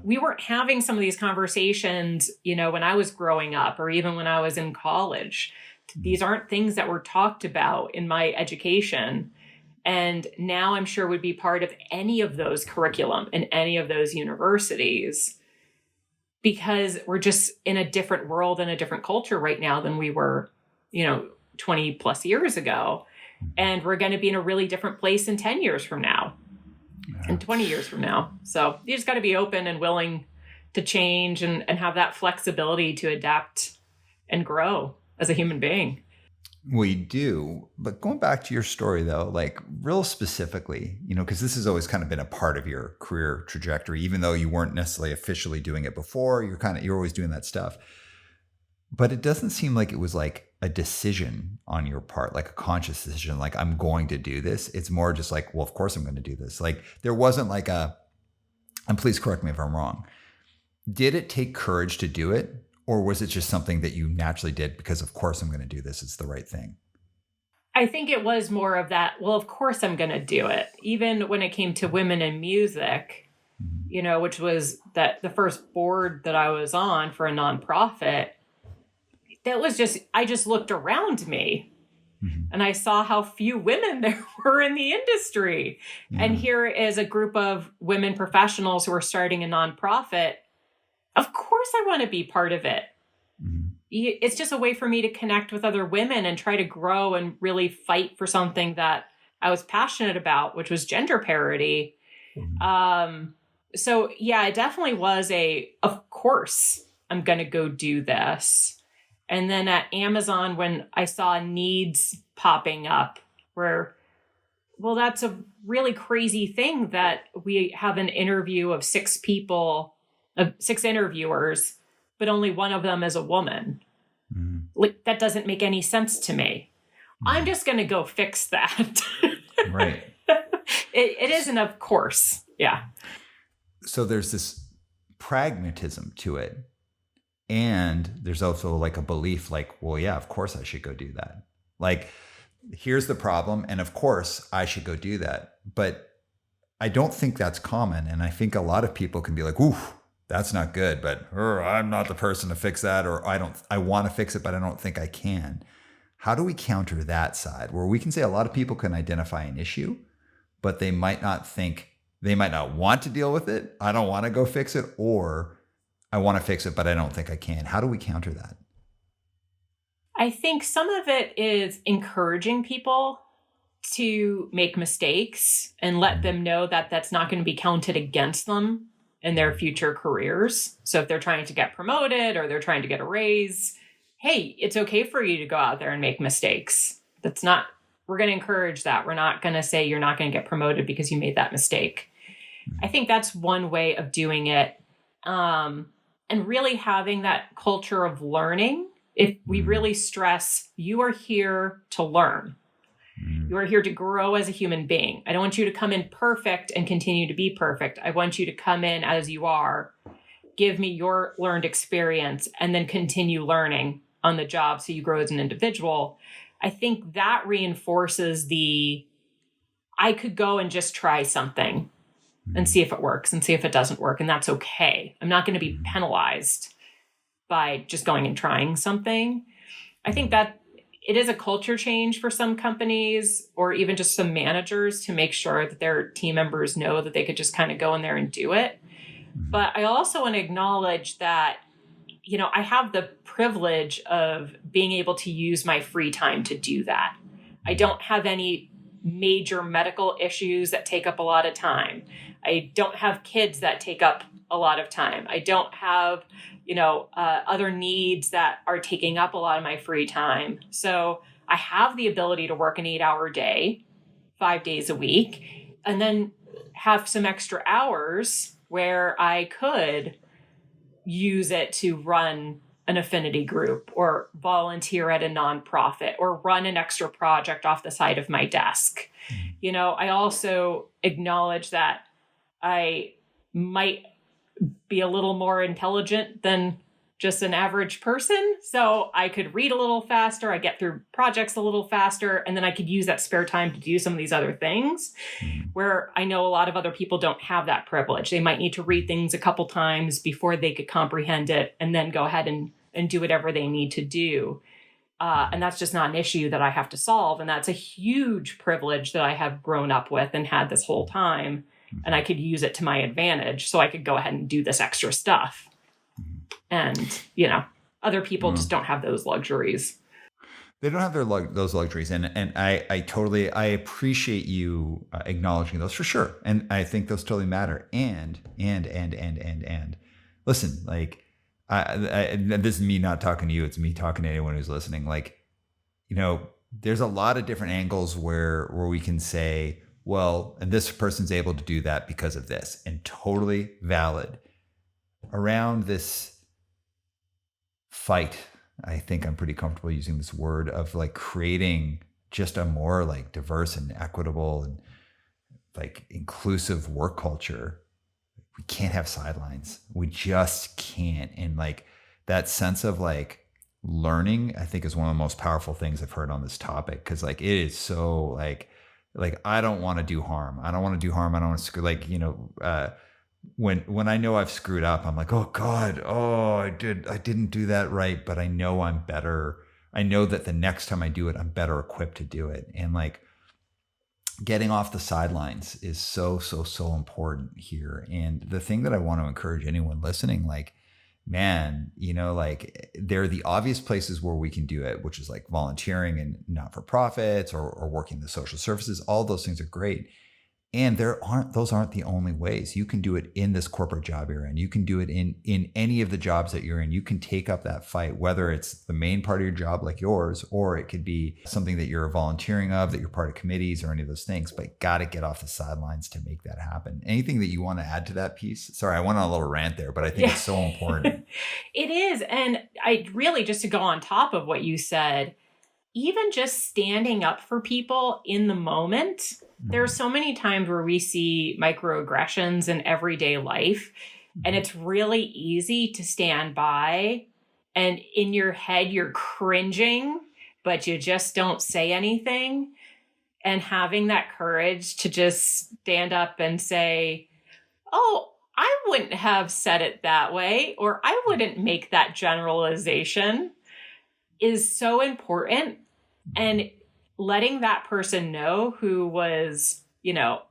B: We weren't having some of these conversations, when I was growing up or even when I was in college. These aren't things that were talked about in my education. And now I'm sure would be part of any of those curriculum in any of those universities because we're just in a different world and a different culture right now than we were, 20 plus years ago. And we're going to be in a really different place in 10 years from now and 20 years from now. So you just got to be open and willing to change and have that flexibility to adapt and grow as a human being.
A: We do. But going back to your story, though, like real specifically, because this has always kind of been a part of your career trajectory, even though you weren't necessarily officially doing it before, you're always doing that stuff. But it doesn't seem like it was like a decision on your part, like a conscious decision, like I'm going to do this. It's more just like, well, of course I'm going to do this. Like there wasn't like and please correct me if I'm wrong. Did it take courage to do it? Or was it just something that you naturally did because of course I'm going to do this. It's the right thing.
B: I think it was more of that, well, of course I'm going to do it. Even when it came to women in music, which was the first board that I was on for a nonprofit, that was I just looked around me and I saw how few women there were in the industry. And here is a group of women professionals who are starting a nonprofit. Of course I want to be part of it. It's just a way for me to connect with other women and try to grow and really fight for something that I was passionate about, which was gender parity. So yeah, it definitely was of course I'm going to go do this. And then at Amazon, when I saw needs popping up where, well, that's a really crazy thing that we have an interview of 6 people, of 6 interviewers, but only one of them is a woman. Like that doesn't make any sense to me. I'm just going to go fix that.
A: Right.
B: It isn't, of course. Yeah.
A: So there's this pragmatism to it. And there's also like a belief like, well, yeah, of course I should go do that. Like, here's the problem. And of course I should go do that. But I don't think that's common. And I think a lot of people can be like, ooh, that's not good, but I'm not the person to fix that. Or I want to fix it, but I don't think I can. How do we counter that side where we can say a lot of people can identify an issue, but they might not want to deal with it. I don't want to go fix it, or I want to fix it, but I don't think I can. How do we counter that?
B: I think some of it is encouraging people to make mistakes and let them know that that's not going to be counted against them in their future careers. So if they're trying to get promoted or they're trying to get a raise, hey, it's okay for you to go out there and make mistakes. We're going to encourage that. We're not going to say you're not going to get promoted because you made that mistake. I think that's one way of doing it. And really having that culture of learning. If we really stress, you are here to learn. You are here to grow as a human being. I don't want you to come in perfect and continue to be perfect. I want you to come in as you are, give me your learned experience, and then continue learning on the job so you grow as an individual. I think that reinforces I could go and just try something and see if it works and see if it doesn't work. And that's okay. I'm not going to be penalized by just going and trying something. I think that it is a culture change for some companies or even just some managers to make sure that their team members know that they could just kind of go in there and do it. But I also want to acknowledge that, I have the privilege of being able to use my free time to do that. I don't have any major medical issues that take up a lot of time. I don't have kids that take up a lot of time. I don't have, other needs that are taking up a lot of my free time. So I have the ability to work an 8-hour day, 5 days a week, and then have some extra hours where I could use it to run an affinity group or volunteer at a nonprofit or run an extra project off the side of my desk. I also acknowledge that I might be a little more intelligent than just an average person. So I could read a little faster. I get through projects a little faster. And then I could use that spare time to do some of these other things where I know a lot of other people don't have that privilege. They might need to read things a couple times before they could comprehend it and then go ahead and do whatever they need to do. And that's just not an issue that I have to solve. And that's a huge privilege that I have grown up with and had this whole time. And I could use it to my advantage. So I could go ahead and do this extra stuff. And, other people just don't have those luxuries.
A: They don't have those luxuries, and I totally I appreciate you acknowledging those for sure, and I think those totally matter. And listen, like this is me not talking to you; it's me talking to anyone who's listening. Like, there's a lot of different angles where we can say, well, and this person's able to do that because of this, and totally valid. Around this fight, I think I'm pretty comfortable using this word of like creating just a more like diverse and equitable and like inclusive work culture. We can't have sidelines. We just can't. And like that sense of like learning, I think is one of the most powerful things I've heard on this topic. Cause like it is so like I don't want to do harm. I don't want to do harm. I don't want to screw when I know I've screwed up, I'm like, oh God, I didn't do that right, but I know I'm better. I know that the next time I do it, I'm better equipped to do it. And like getting off the sidelines is so important here. And the thing that I want to encourage anyone listening, like, man, like there are the obvious places where we can do it, which is like volunteering and not-for-profits or working the social services. All those things are great. And those aren't the only ways. You can do it in this corporate job you're in. You can do it in any of the jobs that you're in. You can take up that fight, whether it's the main part of your job like yours, or it could be something that you're volunteering of, that you're part of committees or any of those things, but got to get off the sidelines to make that happen. Anything that you want to add to that piece? Sorry, I went on a little rant there, but I think it's so important.
B: It is. And I really, just to go on top of what you said, even just standing up for people in the moment. There are so many times where we see microaggressions in everyday life, and it's really easy to stand by and in your head, you're cringing, but you just don't say anything. And having that courage to just stand up and say, oh, I wouldn't have said it that way, or I wouldn't make that generalization, is so important. And letting that person know who was,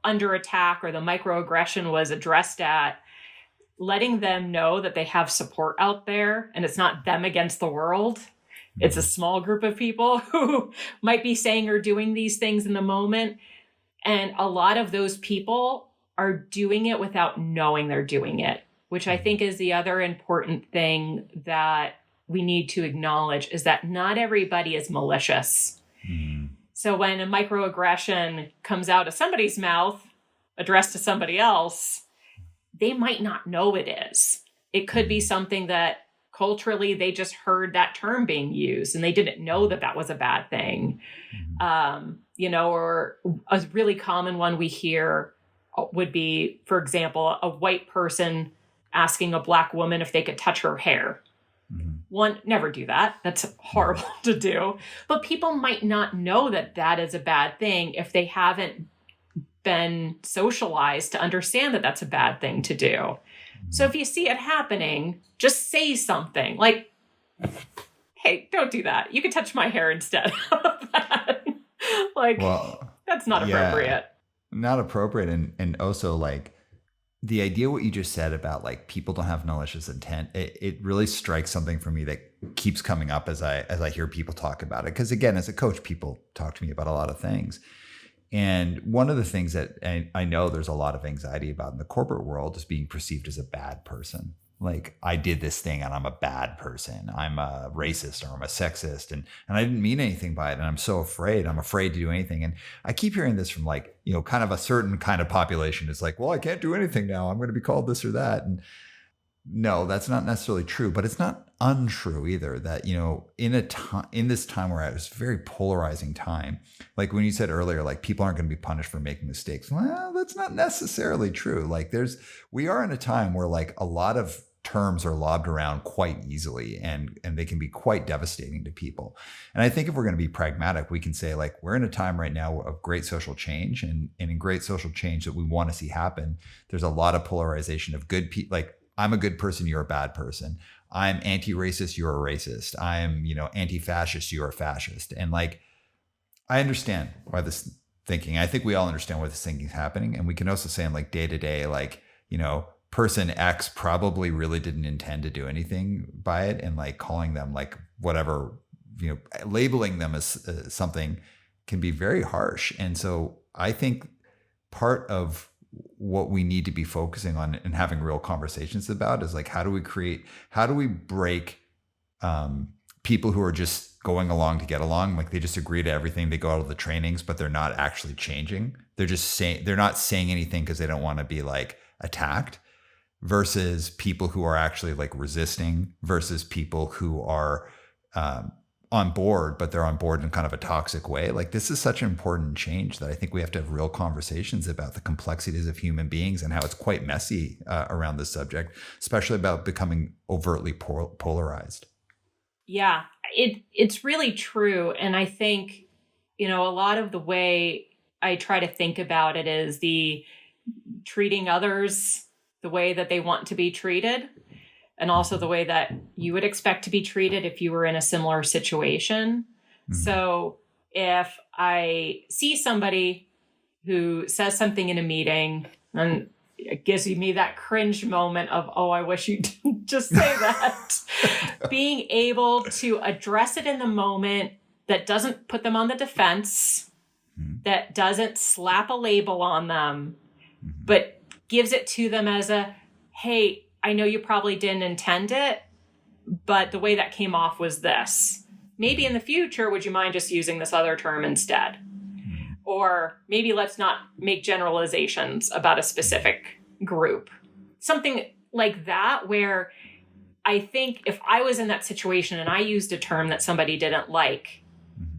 B: under attack or the microaggression was addressed at, letting them know that they have support out there and it's not them against the world. It's a small group of people who might be saying or doing these things in the moment. And a lot of those people are doing it without knowing they're doing it, which I think is the other important thing that we need to acknowledge, is that not everybody is malicious. So when a microaggression comes out of somebody's mouth addressed to somebody else, they might not know it is. It could be something that culturally they just heard that term being used and they didn't know that that was a bad thing. Or a really common one we hear would be, for example, a white person asking a Black woman if they could touch her hair. One, never do that. That's horrible to do. But people might not know that that is a bad thing if they haven't been socialized to understand that that's a bad thing to do. So if you see it happening, just say something like, hey, don't do that. You can touch my hair instead of that. That's not appropriate.
A: Not appropriate. And also like, the idea what you just said about like people don't have malicious intent, it really strikes something for me that keeps coming up as I hear people talk about it. Because again, as a coach, people talk to me about a lot of things. And one of the things that I know there's a lot of anxiety about in the corporate world is being perceived as a bad person. Like, I did this thing and I'm a bad person. I'm a racist or I'm a sexist and I didn't mean anything by it. And I'm so afraid. I'm afraid to do anything. And I keep hearing this from like, kind of a certain kind of population. It's like, well, I can't do anything now. I'm going to be called this or that. And no, that's not necessarily true, but it's not untrue either that, in this time we're at, it's a very polarizing time. Like when you said earlier, like people aren't going to be punished for making mistakes. Well, that's not necessarily true. Like we are in a time where like a lot of terms are lobbed around quite easily and they can be quite devastating to people. And I think if we're going to be pragmatic, we can say like, we're in a time right now of great social change and in great social change that we want to see happen. There's a lot of polarization of good people. Like, I'm a good person, you're a bad person. I'm anti-racist, you're a racist. I'm, anti-fascist, you're a fascist. And like, I understand why this thinking, I think we all understand why this thinking is happening. And we can also say in like day to day, like, person X probably really didn't intend to do anything by it, and like calling them like whatever labeling them as something can be very harsh. And so I think part of what we need to be focusing on and having real conversations about is like, how do we break people who are just going along to get along? Like they just agree to everything. They go out of the trainings, but they're not actually changing. They're not saying anything because they don't want to be like attacked, versus people who are actually like resisting, versus people who are on board, but they're on board in kind of a toxic way. Like this is such an important change that I think we have to have real conversations about the complexities of human beings and how it's quite messy around this subject, especially about becoming overtly polarized.
B: Yeah, it's really true. And I think, a lot of the way I try to think about it is the treating others the way that they want to be treated, and also the way that you would expect to be treated if you were in a similar situation. Mm-hmm. So if I see somebody who says something in a meeting and it gives me that cringe moment of, oh, I wish you didn't just say that, being able to address it in the moment that doesn't put them on the defense, that doesn't slap a label on them, but gives it to them as a, hey, I know you probably didn't intend it, but the way that came off was this. Maybe in the future, would you mind just using this other term instead? Or maybe let's not make generalizations about a specific group. Something like that, where I think if I was in that situation and I used a term that somebody didn't like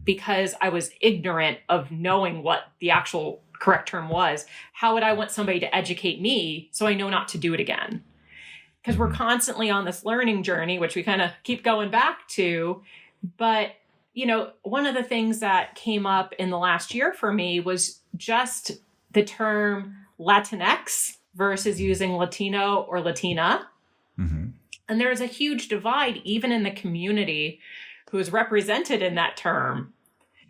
B: because I was ignorant of knowing what the actual correct term was, how would I want somebody to educate me so I know not to do it again? Because we're constantly on this learning journey, which we kind of keep going back to. But, one of the things that came up in the last year for me was just the term Latinx versus using Latino or Latina. Mm-hmm. And there's a huge divide, even in the community, who is represented in that term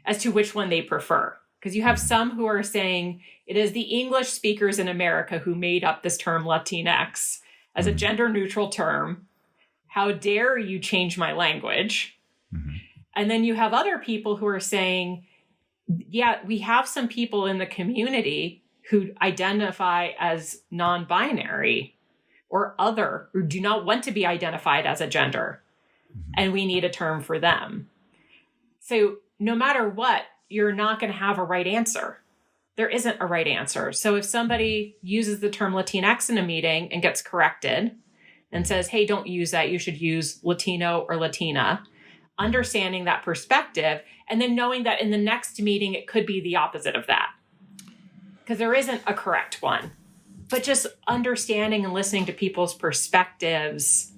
B: as to which one they prefer. Because you have some who are saying it is the English speakers in America who made up this term Latinx as a gender neutral term. How dare you change my language? Mm-hmm. And then you have other people who are saying, yeah, we have some people in the community who identify as non-binary or other, or do not want to be identified as a gender. Mm-hmm. And we need a term for them. So no matter what, you're not going to have a right answer. There isn't a right answer. So if somebody uses the term Latinx in a meeting and gets corrected and says, hey, don't use that, you should use Latino or Latina, understanding that perspective, and then knowing that in the next meeting, it could be the opposite of that. Because there isn't a correct one. But just understanding and listening to people's perspectives,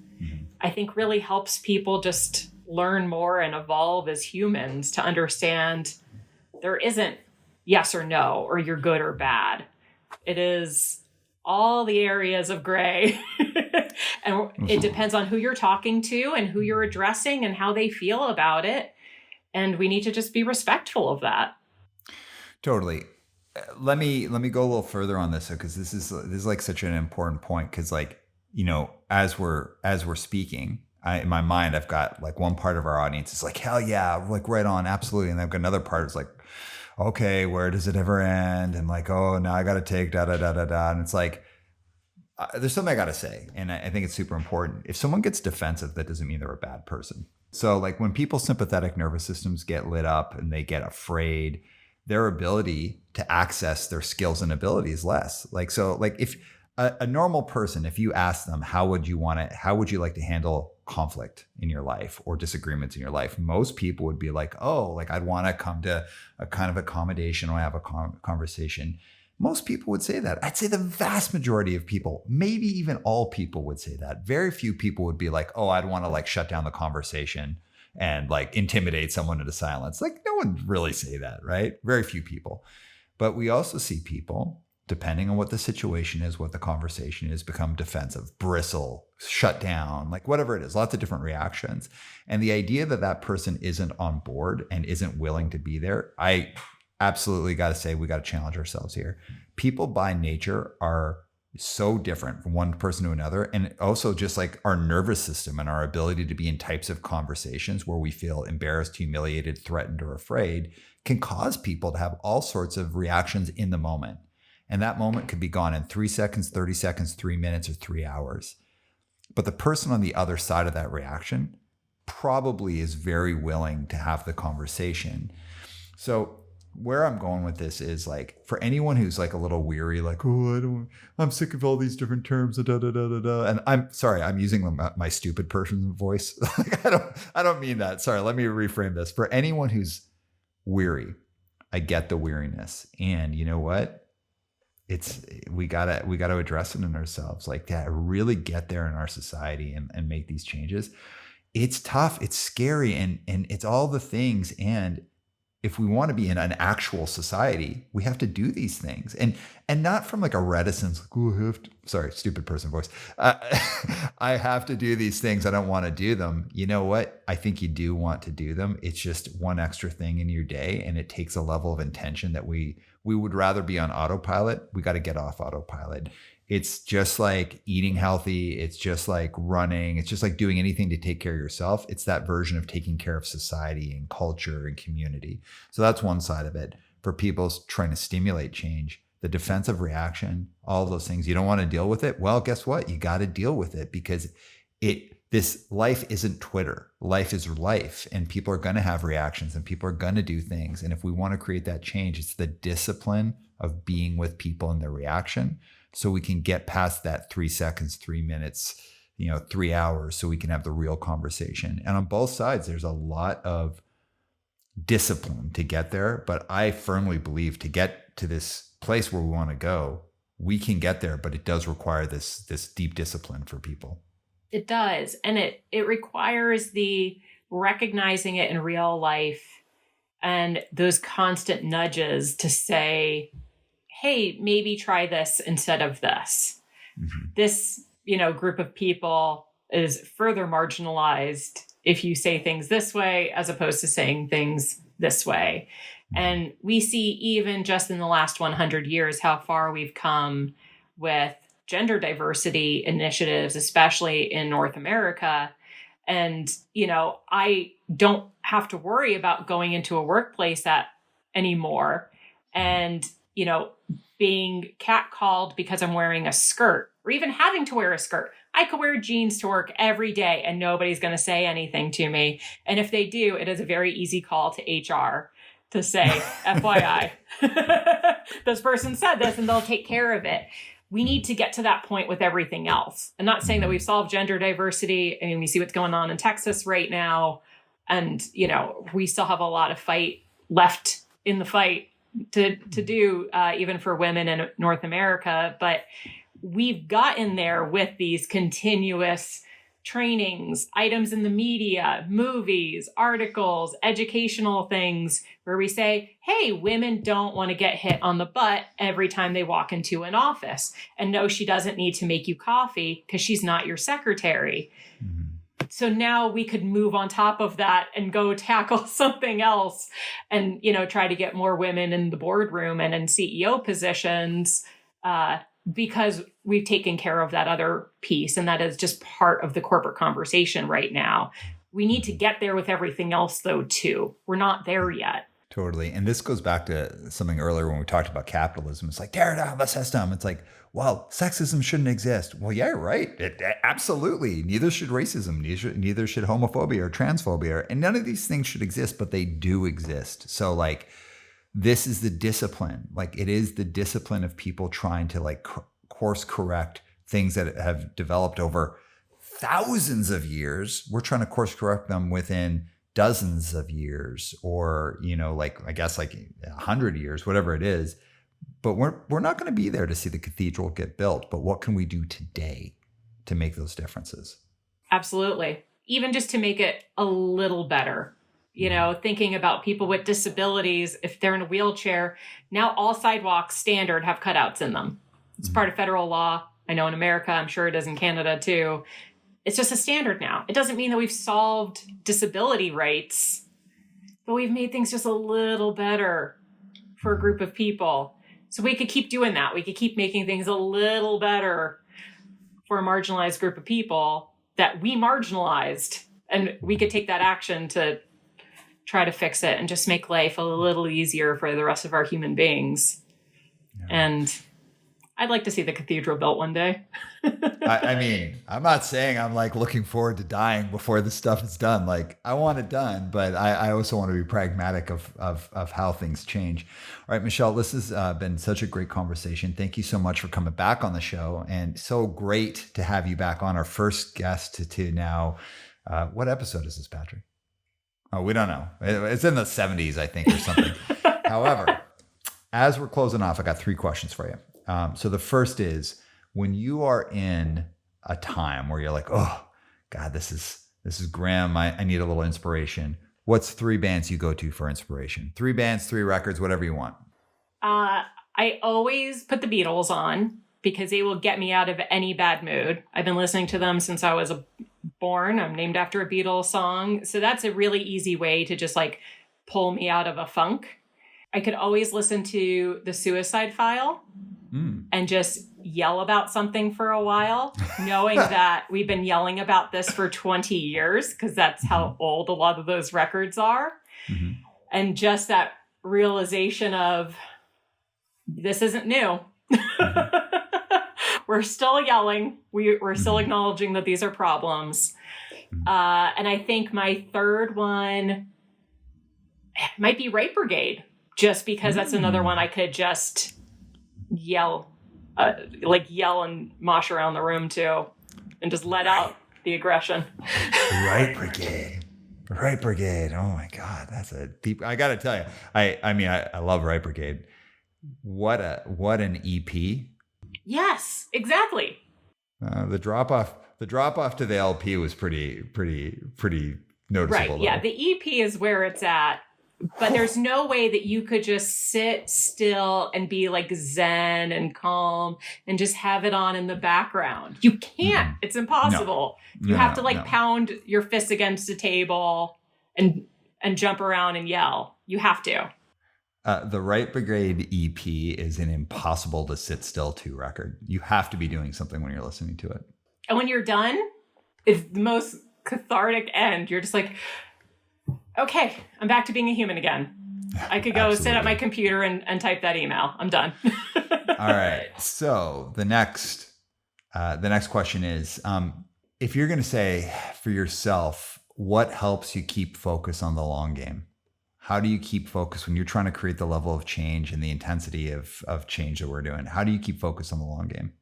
B: I think really helps people just learn more and evolve as humans to understand there isn't yes or no, or you're good or bad. It is all the areas of gray. And it depends on who you're talking to and who you're addressing and how they feel about it. And we need to just be respectful of that.
A: Totally. Let me go a little further on this, because this is like such an important point. Because as we're speaking, in my mind, I've got like one part of our audience is like, hell yeah, like right on, absolutely. And I've got another part is like, okay, where does it ever end? And like, oh, now I got to take da. And it's like, there's something I got to say. And I think it's super important. If someone gets defensive, that doesn't mean they're a bad person. So like when people's sympathetic nervous systems get lit up and they get afraid, their ability to access their skills and abilities less. Like, so like if a normal person, if you ask them, how would you like to handle conflict in your life or disagreements in your life? Most people would be like, oh, like I'd want to come to a kind of accommodation or have a conversation. Most people would say that. I'd say the vast majority of people, maybe even all people would say that. Very few people would be like, oh, I'd want to like shut down the conversation and like intimidate someone into silence. Like no one would really say that, right? Very few people. But we also see people, depending on what the situation is, what the conversation is, become defensive, bristle, shut down, like whatever it is, lots of different reactions. And the idea that that person isn't on board and isn't willing to be there, I absolutely got to say, we got to challenge ourselves here. People by nature are so different from one person to another. And also just like our nervous system and our ability to be in types of conversations where we feel embarrassed, humiliated, threatened, or afraid can cause people to have all sorts of reactions in the moment. And that moment could be gone in 3 seconds, 30 seconds, 3 minutes, or 3 hours. But the person on the other side of that reaction probably is very willing to have the conversation. So where I'm going with this is like, for anyone who's like a little weary, like, oh, I'm sick of all these different terms, da, da, da, da, da. And I'm sorry, I'm using my stupid person voice. Like, I don't mean that. Sorry, let me reframe this. For anyone who's weary, I get the weariness. And you know what? We gotta address it in ourselves, like to really get there in our society and make these changes. It's tough, it's scary, and it's all the things. And if we want to be in an actual society, we have to do these things, and not from like a reticence, like, oh, I have to, sorry, stupid person voice. I have to do these things. I don't want to do them. You know what? I think you do want to do them. It's just one extra thing in your day, and it takes a level of intention that we would rather be on autopilot. We got to get off autopilot. It's just like eating healthy. It's just like running. It's just like doing anything to take care of yourself. It's that version of taking care of society and culture and community. So that's one side of it. For people trying to stimulate change, the defensive reaction, all of those things, you don't want to deal with it. Well, guess what? You got to deal with it, because this life isn't Twitter. Life is life, and people are going to have reactions and people are going to do things. And if we want to create that change, it's the discipline of being with people in their reaction, so we can get past that 3 seconds, 3 minutes, 3 hours, so we can have the real conversation. And on both sides, there's a lot of discipline to get there. But I firmly believe to get to this place where we want to go, we can get there, but it does require this deep discipline for people.
B: It does. And it requires the recognizing it in real life and those constant nudges to say, hey, maybe try this instead of this. Mm-hmm. This, group of people is further marginalized if you say things this way as opposed to saying things this way. Mm-hmm. And we see even just in the last 100 years how far we've come with gender diversity initiatives, especially in North America. And, I don't have to worry about going into a workplace anymore and, being catcalled because I'm wearing a skirt or even having to wear a skirt. I could wear jeans to work every day and nobody's going to say anything to me. And if they do, it is a very easy call to HR to say, FYI, this person said this, and they'll take care of it. We need to get to that point with everything else. I'm not saying that we've solved gender diversity. I mean, we see what's going on in Texas right now. And, we still have a lot of fight left in the fight to do, even for women in North America. But we've gotten there with these continuous trainings, items in the media, movies, articles, educational things where we say, hey, women don't want to get hit on the butt every time they walk into an office. And no, she doesn't need to make you coffee because she's not your secretary. Mm-hmm. So now we could move on top of that and go tackle something else and, try to get more women in the boardroom and in CEO positions, because we've taken care of that other piece. And that is just part of the corporate conversation right now. We need to get there with everything else, though, too. We're not there yet.
A: Totally. And this goes back to something earlier when we talked about capitalism. It's like, tear down the system. It's like, well, sexism shouldn't exist. Well, yeah, right. Absolutely. Neither should racism. Neither should homophobia or transphobia. And none of these things should exist, but they do exist. So like, this is the discipline. Like, it is the discipline of people trying to like course correct things that have developed over thousands of years. We're trying to course correct them within dozens of years, or, I guess like 100 years, whatever it is. But we're not going to be there to see the cathedral get built. But what can we do today to make those differences?
B: Absolutely. Even just to make it a little better. Thinking about people with disabilities, if they're in a wheelchair, now all sidewalks standard have cutouts in them. It's part of federal law. I know in America, I'm sure it is in Canada too. It's just a standard now. It doesn't mean that we've solved disability rights, but we've made things just a little better for a group of people. So we could keep doing that. We could keep making things a little better for a marginalized group of people that we marginalized. And we could take that action to try to fix it and just make life a little easier for the rest of our human beings. Yeah. And I'd like to see the cathedral built one day.
A: I mean, I'm not saying I'm like looking forward to dying before this stuff is done. Like I want it done, but I also want to be pragmatic of how things change. All right, Michelle, this has been such a great conversation. Thank you so much for coming back on the show, and so great to have you back on. Our first guest to now. What episode is this, Patrick? Oh, we don't know. It's in the 70s, I think, or something. However, as we're closing off, I got 3 questions for you. So the first is, when you are in a time where you're like, oh God, this is grim. I need a little inspiration. What's 3 bands you go to for inspiration? 3 bands, 3 records, whatever you want.
B: I always put the Beatles on because they will get me out of any bad mood. I've been listening to them since I was born. I'm named after a Beatles song. So that's a really easy way to just like pull me out of a funk. I could always listen to The Suicide File and just yell about something for a while, knowing that we've been yelling about this for 20 years, because that's how old a lot of those records are. Mm-hmm. And just that realization of this isn't new. Mm-hmm. We're still yelling. We're still acknowledging that these are problems. And I think my third one might be Right Brigade, just because that's another one I could just yell and mosh around the room too, and just let out the aggression.
A: Right Brigade. Oh my God, that's a deep. I got to tell you, I love Right Brigade. What an EP.
B: Yes, exactly.
A: The drop off to the LP was pretty noticeable.
B: Right.
A: Though.
B: Yeah, the EP is where it's at. But there's no way that you could just sit still and be like zen and calm and just have it on in the background. You can't. Mm-hmm. It's impossible. No. You have to pound your fists against a table and jump around and yell. You have to.
A: The Right Brigade EP is an impossible to sit still to record. You have to be doing something when you're listening to it.
B: And when you're done, it's the most cathartic end. You're just like, okay, I'm back to being a human again. I could go sit at my computer and type that email. I'm done.
A: All right. So the next question is, if you're going to say for yourself, what helps you keep focus on the long game? How do you keep focus when you're trying to create the level of change and the intensity of change that we're doing? How do you keep focus on the long game?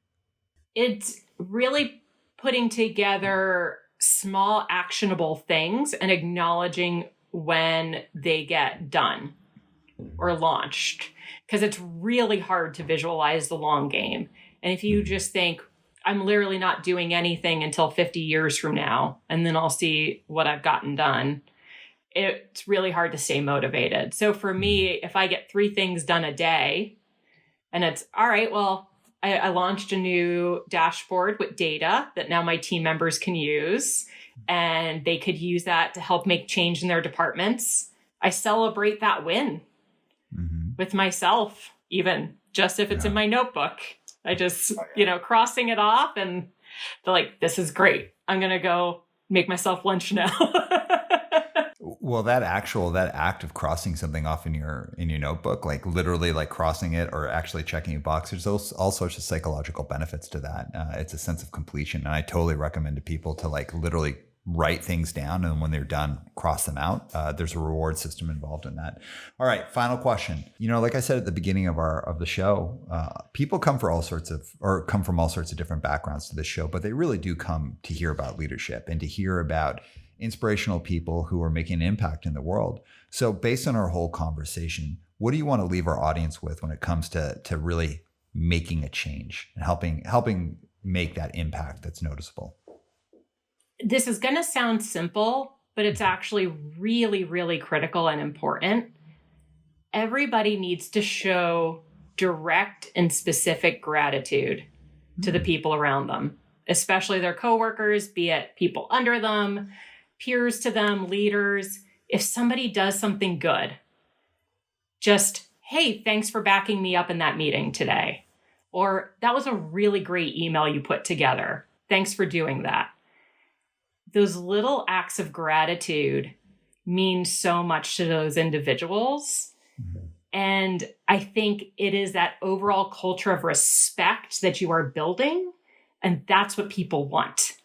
B: It's really putting together small actionable things and acknowledging when they get done or launched, because it's really hard to visualize the long game. And if you just think, I'm literally not doing anything until 50 years from now, and then I'll see what I've gotten done, it's really hard to stay motivated. So for me, if I get 3 things done a day, and it's all right, well, I launched a new dashboard with data that now my team members can use, and they could use that to help make change in their departments. I celebrate that win with myself, even just if it's in my notebook. I just, crossing it off, and they're like, this is great. I'm going to go make myself lunch now.
A: Well, that act of crossing something off in your notebook, like literally like crossing it or actually checking a box, there's all sorts of psychological benefits to that. It's a sense of completion. And I totally recommend to people to like literally write things down, and when they're done, cross them out. There's a reward system involved in that. All right, final question. Like I said at the beginning of the show, people come from all sorts of different backgrounds to this show, but they really do come to hear about leadership and to hear about inspirational people who are making an impact in the world. So based on our whole conversation, what do you want to leave our audience with when it comes to really making a change and helping make that impact that's noticeable?
B: This is going to sound simple, but it's actually really, really critical and important. Everybody needs to show direct and specific gratitude to the people around them, especially their coworkers, be it people under them, peers to them, leaders. If somebody does something good, just, hey, thanks for backing me up in that meeting today. Or that was a really great email you put together. Thanks for doing that. Those little acts of gratitude mean so much to those individuals. Mm-hmm. And I think it is that overall culture of respect that you are building. And that's what people want.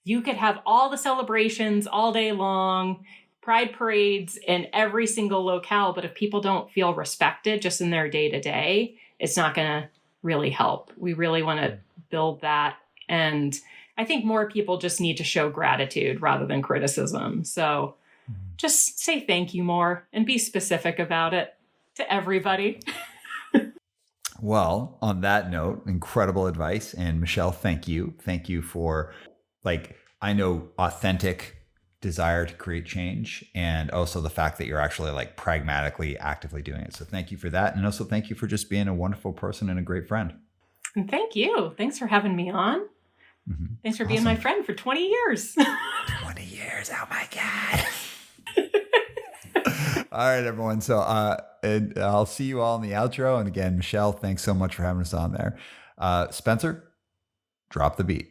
B: You could have all the celebrations all day long, pride parades in every single locale, but if people don't feel respected just in their day-to-day, it's not going to really help. We really want to build that. And I think more people just need to show gratitude rather than criticism. So just say thank you more and be specific about it to everybody.
A: Well, on that note, incredible advice. And Michelle, thank you. Thank you for, I know, authentic desire to create change, and also the fact that you're actually pragmatically, actively doing it. So thank you for that. And also thank you for just being a wonderful person and a great friend.
B: And thank you. Thanks for having me on. Mm-hmm. Thanks for being my friend for 20 years.
A: 20 years. Oh my God. All right, everyone. So and I'll see you all in the outro. And again, Michelle, thanks so much for having us on there. Spencer, drop the beat.